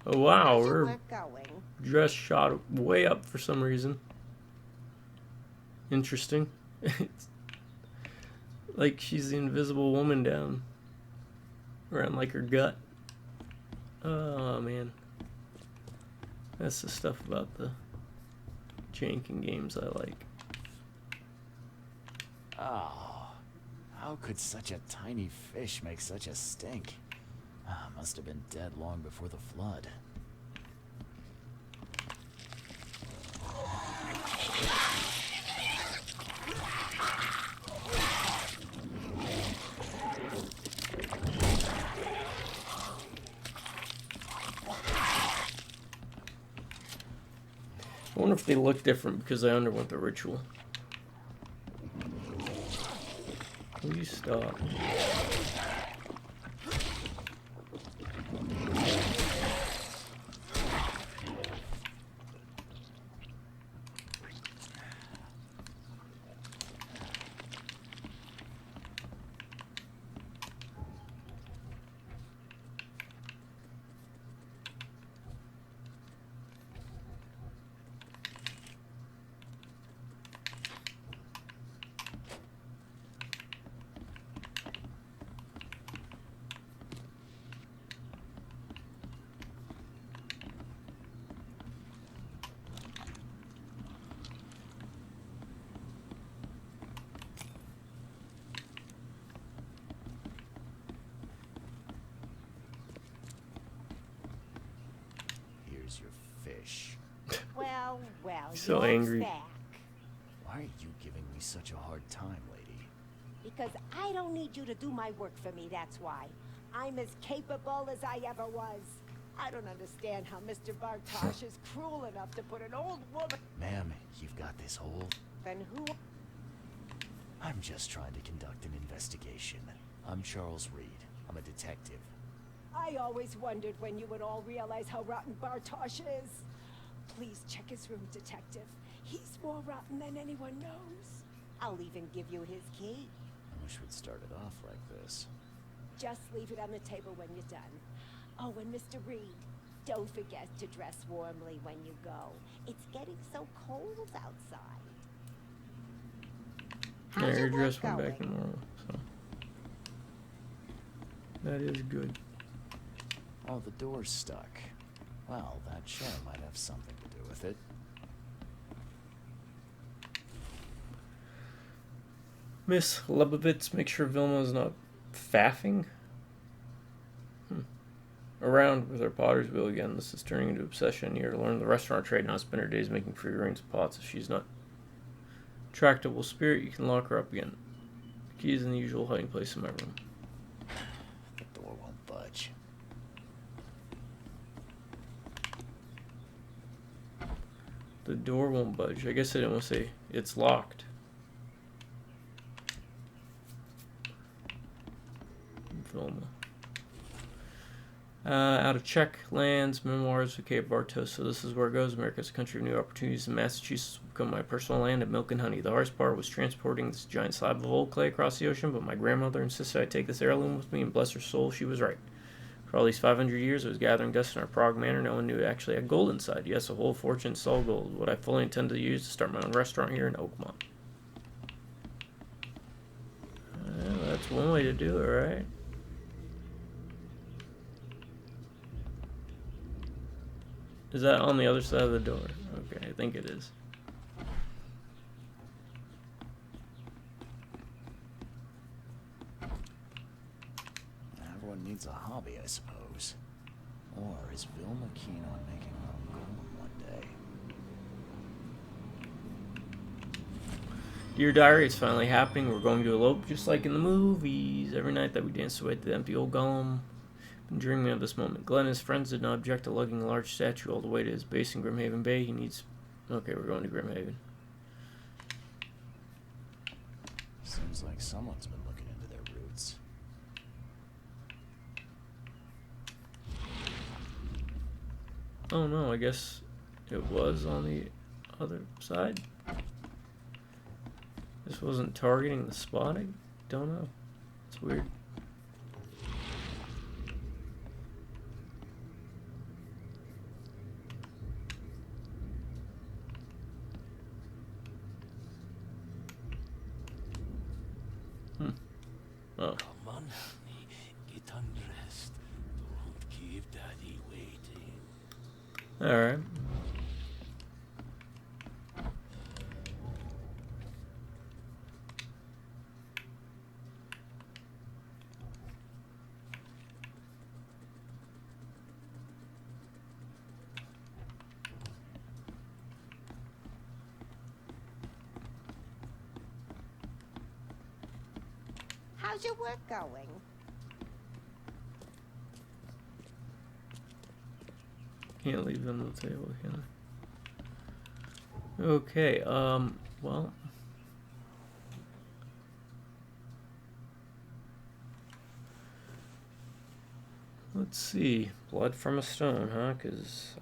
Speaker 1: Oh wow,
Speaker 14: How's your
Speaker 1: we're
Speaker 14: work going?
Speaker 1: dress shot way up for some reason. Interesting. It's like she's the invisible woman down around like her gut. Oh man. That's the stuff about the janking games I like.
Speaker 2: Oh, how could such a tiny fish make such a stink? Must have been dead long before the flood.
Speaker 1: I wonder if they look different because they underwent the ritual. Will you stop?
Speaker 2: wish.
Speaker 14: Well, well,
Speaker 1: So
Speaker 14: you're
Speaker 1: angry.
Speaker 14: back.
Speaker 2: Why are you giving me such a hard time, lady?
Speaker 14: Because I don't need you to do my work for me, that's why. I'm as capable as I ever was. I don't understand how Mr. Bartosz is cruel enough to put an old woman...
Speaker 2: Ma'am, you've got this whole...
Speaker 14: And who...
Speaker 2: I'm just trying to conduct an investigation. I'm Charles Reed. I'm a detective.
Speaker 14: I always wondered when you would all realize how rotten Bartosz is. Please check his room, detective. He's more rotten than anyone knows. I'll even give you his key.
Speaker 2: I wish we'd started off like this.
Speaker 14: Just leave it on the table when you're done. Oh, and Mr. Reed, don't forget to dress warmly when you go. It's getting so cold outside.
Speaker 1: Yeah,
Speaker 14: How's
Speaker 1: your
Speaker 14: your
Speaker 1: dress
Speaker 14: work
Speaker 1: went back to
Speaker 14: going?
Speaker 1: normal, so that is good.
Speaker 2: Oh, the door's stuck. Well, that sure might have something to do with it.
Speaker 1: Miss Lebovitz, make sure Vilma's not faffing. Around with her potter's wheel again. This is turning into obsession. Here to learn the restaurant trade, not spend her days making free rings of pots. If she's not tractable spirit, you can lock her up again. The key is in the usual hiding place in my room.
Speaker 2: The door won't budge.
Speaker 1: The door won't budge. I guess I didn't want to say it's locked. Vilma. Out of Czech lands, memoirs of Cape Bartos. So this is where it goes. America's a country of new opportunities, and Massachusetts will become my personal land of milk and honey. The hardest part was transporting this giant slab of old clay across the ocean, but my grandmother insisted I take this heirloom with me, and bless her soul, she was right. For all these 500 years, it was gathering dust in our Prague manor. No one knew it actually had gold inside. Yes, a whole fortune, all gold. What I fully intend to use to start my own restaurant here in Oakmont. That's one way to do it, right? Is that on the other side of the door? Okay, I think it is.
Speaker 2: Everyone needs a hobby, I suppose. Or is Vilma keen on making her own golem one day?
Speaker 1: Dear Diary, it's finally happening. We're going to elope just like in the movies. Every night that we danced away to the empty old golem. Been dreaming of this moment. Glenn and his friends did not object to lugging a large statue all the way to his base in Grimhaven Bay. He needs... Okay, we're going to Grimhaven.
Speaker 2: Seems like someone's been looking into their roots.
Speaker 1: Oh no, I guess it was on the other side. This wasn't targeting the spot? I don't know. It's weird. Oh.
Speaker 3: Come on, honey. Get undressed. Don't keep Daddy waiting.
Speaker 1: Alright.
Speaker 14: How's your work going?
Speaker 1: Can't leave them on the table, can I? Okay, well. Let's see. Blood from a stone, huh? 'Cause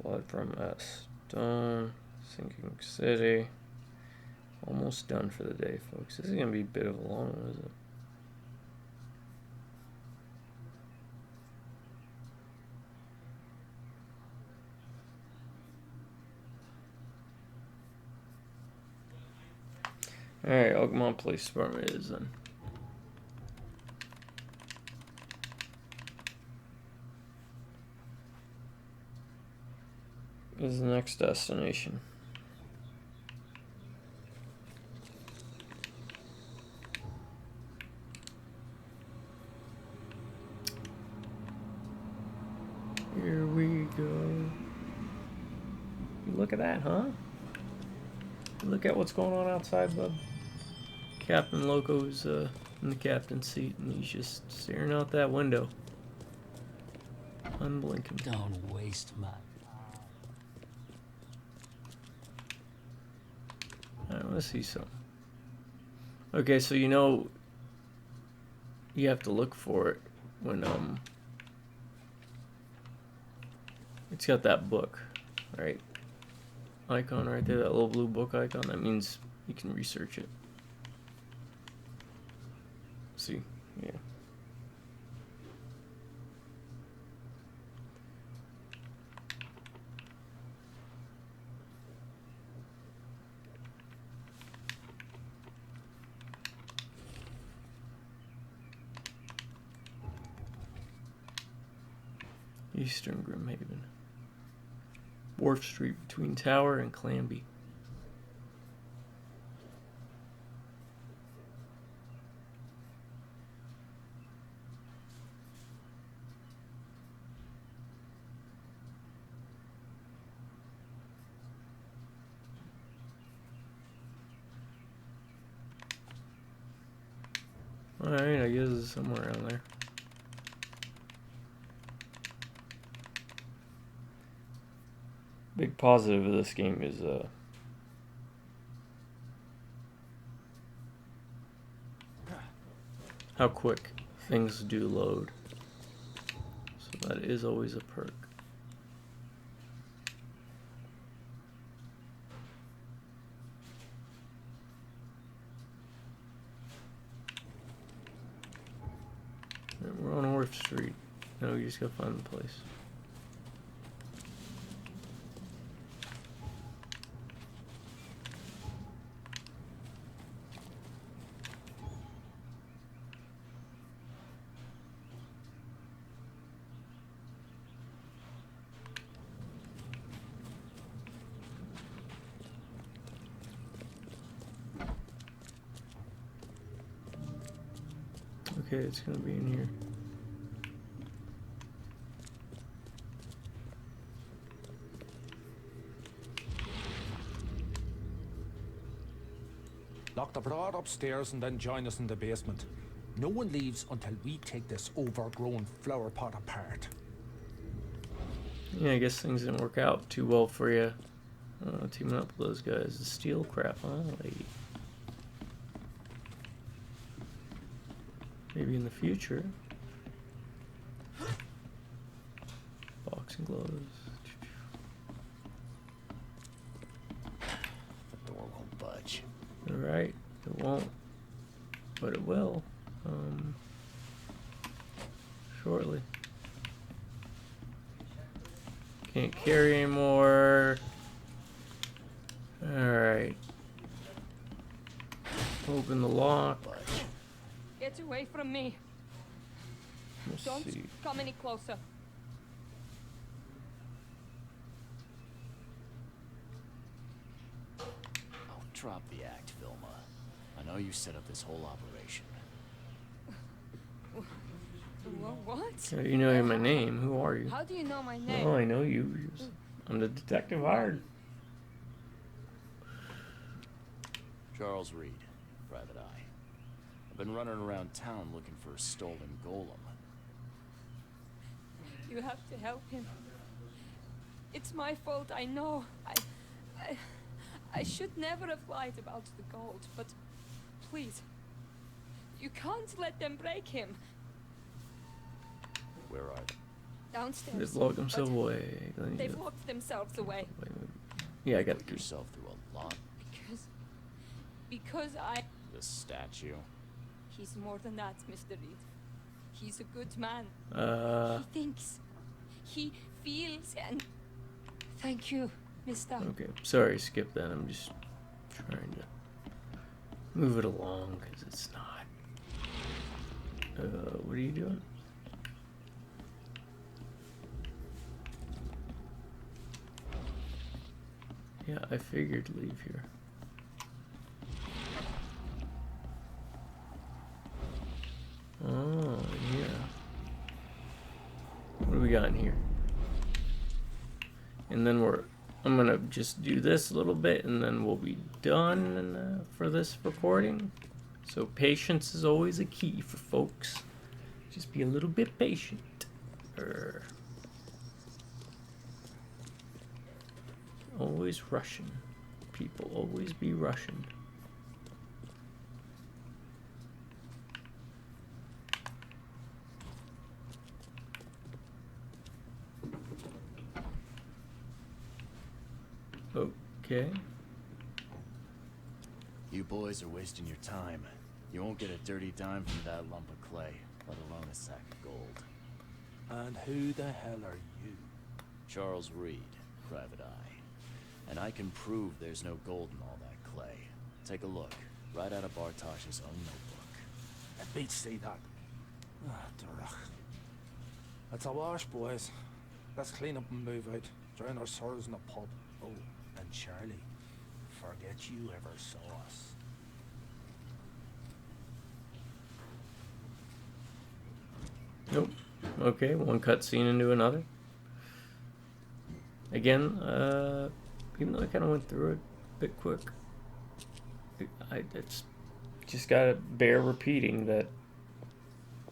Speaker 1: blood from a stone. Sinking City. Almost done for the day, folks. This is going to be a bit of a long one, isn't it? Alright, Oakmont Police Department it is then. This is the next destination. that, huh? Look at what's going on outside, bub. Captain Loco's in the captain's seat, and he's just staring out that window. Unblinking.
Speaker 10: Don't waste my...
Speaker 1: Alright, let's see some. Okay, so you know you have to look for it when it's got that book, right? Icon right there, that little blue book icon. That means you can research it. See, yeah. Eastern Grimhaven. Wharf Street between Tower and Clanby. Alright, I guess it's somewhere around there. Big positive of this game is how quick things do load. So that is always a perk. And we're on Wharf Street. Now we just gotta find the place. Okay, it's gonna be in here.
Speaker 13: Lock the broad upstairs and then join us in the basement. No one leaves until we take this overgrown flower pot apart.
Speaker 1: Yeah, I guess things didn't work out too well for you. Teaming up with those guys. The steel crap, huh, lady? Maybe in the future. Boxing gloves.
Speaker 2: The door won't budge.
Speaker 1: Alright, it won't, but it will. Shortly. Can't carry anymore. Alright. Open the lock.
Speaker 15: Get away from me.
Speaker 1: Let's
Speaker 15: Don't
Speaker 1: see.
Speaker 15: come any closer.
Speaker 2: Oh, drop the act, Vilma. I know you set up this whole operation.
Speaker 15: What?
Speaker 1: You know my name. Who are you?
Speaker 15: How do you know my name?
Speaker 1: Oh, I know you. I'm the detective hired.
Speaker 2: Charles Reed, Private Eye. I've been running around town looking for a stolen golem.
Speaker 15: You have to help him. It's my fault, I know. I should never have lied about the gold, but please, you can't let them break him.
Speaker 2: Where are they?
Speaker 15: Downstairs.
Speaker 1: They've locked themselves away.
Speaker 15: They've locked themselves away.
Speaker 1: Yeah, I got the
Speaker 2: Put yourself through a lot.
Speaker 15: Because I...
Speaker 2: The statue.
Speaker 15: He's more than that, Mr. Reed. He's a good man. He thinks. He feels and... Thank you, Mr.
Speaker 1: Okay, sorry, skip that. I'm just trying to move it along because it's not. What are you doing? Yeah, I figured leave here. Oh, yeah. What do we got in here? And then we're I'm gonna just do this a little bit and then we'll be done for this recording. So patience is always a key for folks. Just be a little bit patient. Always rushing. People always be rushing. Okay.
Speaker 2: You boys are wasting your time. You won't get a dirty dime from that lump of clay, let alone a sack of gold.
Speaker 13: And who the hell are you?
Speaker 2: Charles Reed, Private Eye. And I can prove there's no gold in all that clay. Take a look, right out of Bartosh's own notebook.
Speaker 13: Let me see that. Ah, Durach. That's a wash, boys. Let's clean up and move out. Drown our sorrows in a pub. Oh, and Charlie, forget you ever saw us.
Speaker 1: Nope. Okay, one cutscene into another. Again, even though I kind of went through it a bit quick, it's just gotta bear repeating that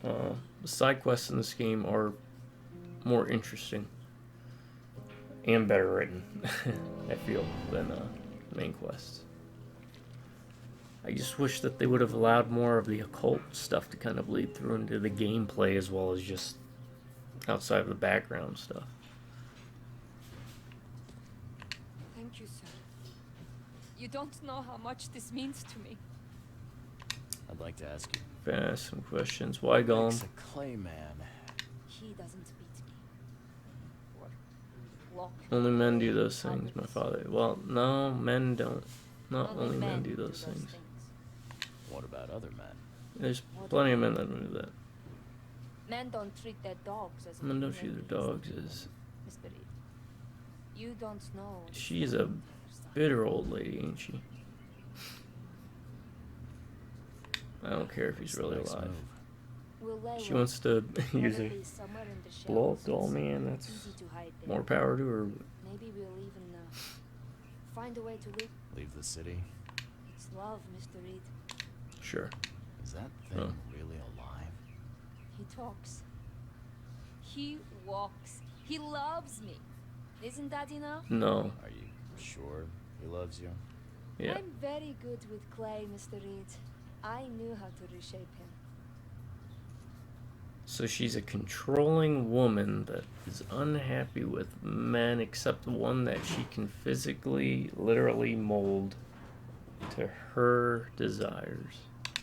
Speaker 1: the side quests in this game are more interesting and better written, I feel, than main quests. I just wish that they would have allowed more of the occult stuff to kind of lead through into the gameplay as well as just outside of the background stuff.
Speaker 15: Thank you, sir. You don't know how much this means to me.
Speaker 2: I'd like to ask you.
Speaker 1: Ask some questions. Why Gollum?
Speaker 2: Makes a clay man.
Speaker 5: He doesn't beat me. What?
Speaker 1: Only men do those things, my father. Well, no, men don't. Not only men do those things.
Speaker 2: What about other men?
Speaker 1: There's plenty of men that don't do that.
Speaker 5: Men don't treat their dogs as
Speaker 1: Men don't treat their dogs as...
Speaker 5: Mr. Reed, you don't know.
Speaker 1: She's a bitter old lady, ain't she? I don't care if he's really alive. She wants to use a blow up doll, man. That's more power to her.
Speaker 5: Maybe we'll even find a way to live.
Speaker 2: Leave the city?
Speaker 5: It's love, Mr. Reed.
Speaker 1: Sure.
Speaker 2: Is that thing really alive?
Speaker 5: He talks. He walks. He loves me. Isn't that enough?
Speaker 1: No.
Speaker 2: Are you sure he loves you?
Speaker 1: Yeah.
Speaker 5: I'm very good with clay, Mr. Reed. I knew how to reshape him.
Speaker 1: So she's a controlling woman that is unhappy with men except the one that she can physically, literally mold to her desires.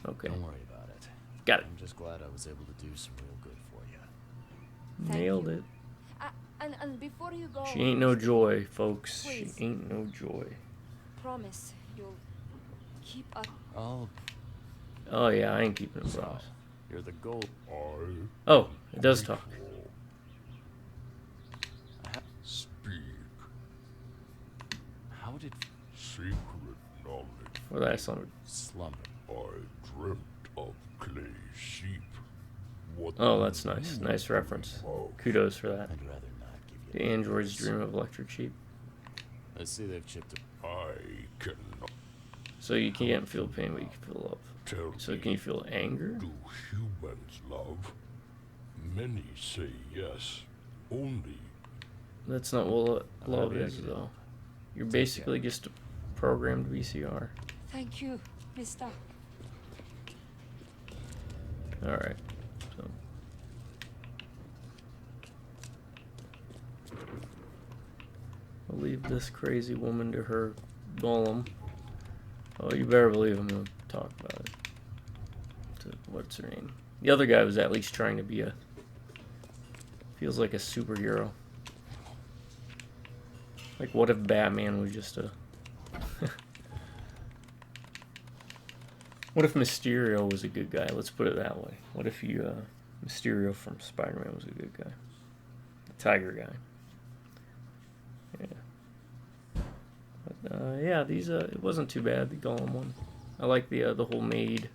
Speaker 1: Okay.
Speaker 2: Don't worry about it.
Speaker 1: Got it.
Speaker 2: I'm just glad I was able to do some real good for you.
Speaker 1: Nailed it.
Speaker 5: And before you go...
Speaker 1: She ain't no joy, folks.
Speaker 5: Please.
Speaker 1: She ain't no joy.
Speaker 5: Promise you'll keep up.
Speaker 1: Oh yeah, I ain't keeping him promise.
Speaker 2: You're the gold.
Speaker 1: Oh, it does talk.
Speaker 3: Speak.
Speaker 2: How did
Speaker 3: Secret knowledge
Speaker 1: Well, that's not...
Speaker 2: slumber?
Speaker 3: I dreamt of clay sheep. What
Speaker 1: Oh, that's nice. Nice reference. Kudos for that.
Speaker 2: I'd rather not give you
Speaker 1: The androids dream of electric sheep.
Speaker 2: I see they've chipped a...
Speaker 3: I cannot
Speaker 1: So you can't feel pain, but you can feel love.
Speaker 3: tell
Speaker 1: So
Speaker 3: me,
Speaker 1: can you feel anger?
Speaker 3: do humans love? Many say yes. Only
Speaker 1: That's not what love is, though. You're basically just a programmed VCR.
Speaker 15: Thank you, Mister.
Speaker 1: Alright. So. I'll leave this crazy woman to her golem. Oh, you better believe I'm gonna talk about it. What's her name? The other guy was at least trying to be a... Feels like a superhero. Like, what if Batman was just a... What if Mysterio was a good guy? Let's put it that way. What if you, Mysterio from Spider-Man was a good guy? The Tiger guy. Yeah. But, yeah, these, it wasn't too bad, the Golem one. I like the whole maid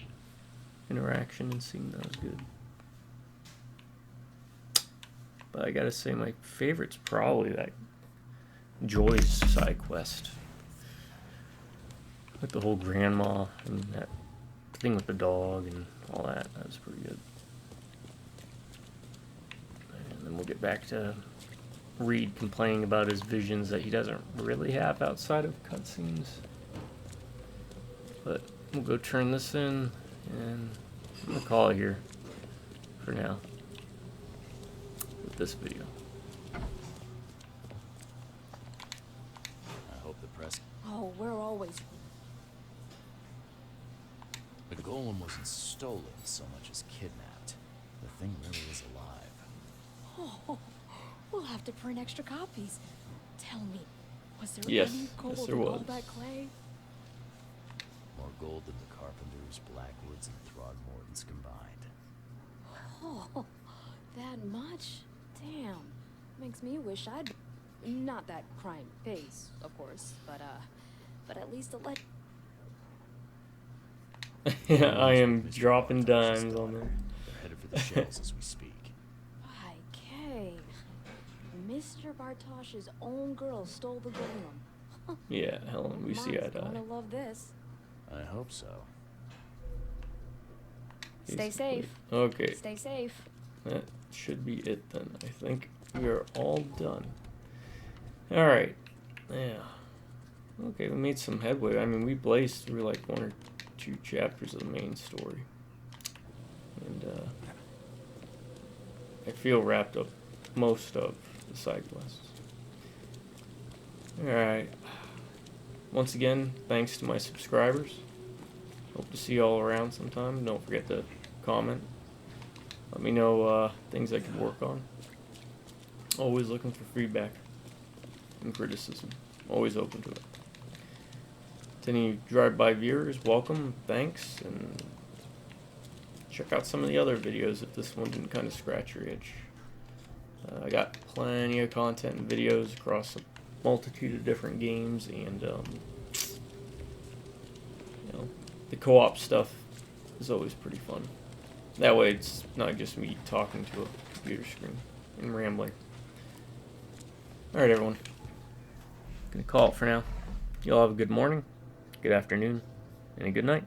Speaker 1: interaction and scene. That was good. But I gotta say, my favorite's probably Joy's side quest. With the whole grandma and that thing with the dog and all that. That was pretty good. And then we'll get back to Reed complaining about his visions that he doesn't really have outside of cutscenes. But we'll go turn this in and we'll call it here for now with this video.
Speaker 2: I hope the press...
Speaker 5: Oh, we're always...
Speaker 2: The golem wasn't stolen so much as kidnapped. The thing really is alive.
Speaker 5: Oh, we'll have to print extra copies. Tell me, was there
Speaker 1: Yes,
Speaker 5: any gold
Speaker 1: yes, there
Speaker 5: in all
Speaker 1: was.
Speaker 5: that clay?
Speaker 2: More gold than the Carpenters, Blackwoods, and Throgmortons combined.
Speaker 5: Oh, that much? Damn. Makes me wish I'd... Not that crime pays, of course, but at least a let...
Speaker 1: Yeah, I am dropping dimes on them.
Speaker 2: They're headed for the shells as we speak.
Speaker 5: By Kay. Mr. Bartosh's own girl stole the golem.
Speaker 1: Yeah, Helen, we see eye to eye.
Speaker 5: Gonna love this.
Speaker 2: I hope so.
Speaker 5: Stay safe.
Speaker 1: Okay.
Speaker 5: Stay safe.
Speaker 1: That should be it then. I think we are all done. Alright. Yeah. Okay, we made some headway. I mean, we blazed through like 1 or 2 chapters of the main story. And, I feel wrapped up most of the side quests. Alright. Once again, thanks to my subscribers. Hope to see you all around sometime. Don't forget to comment. Let me know things I could work on. Always looking for feedback and criticism. Always open to it. To any drive-by viewers, welcome, thanks, and check out some of the other videos if this one didn't kind of scratch your itch. I got plenty of content and videos across a multitude of different games, and you know, the co-op stuff is always pretty fun. That way it's not just me talking to a computer screen and rambling. Alright everyone, gonna call it for now. Y'all have a good morning, good afternoon, and a good night.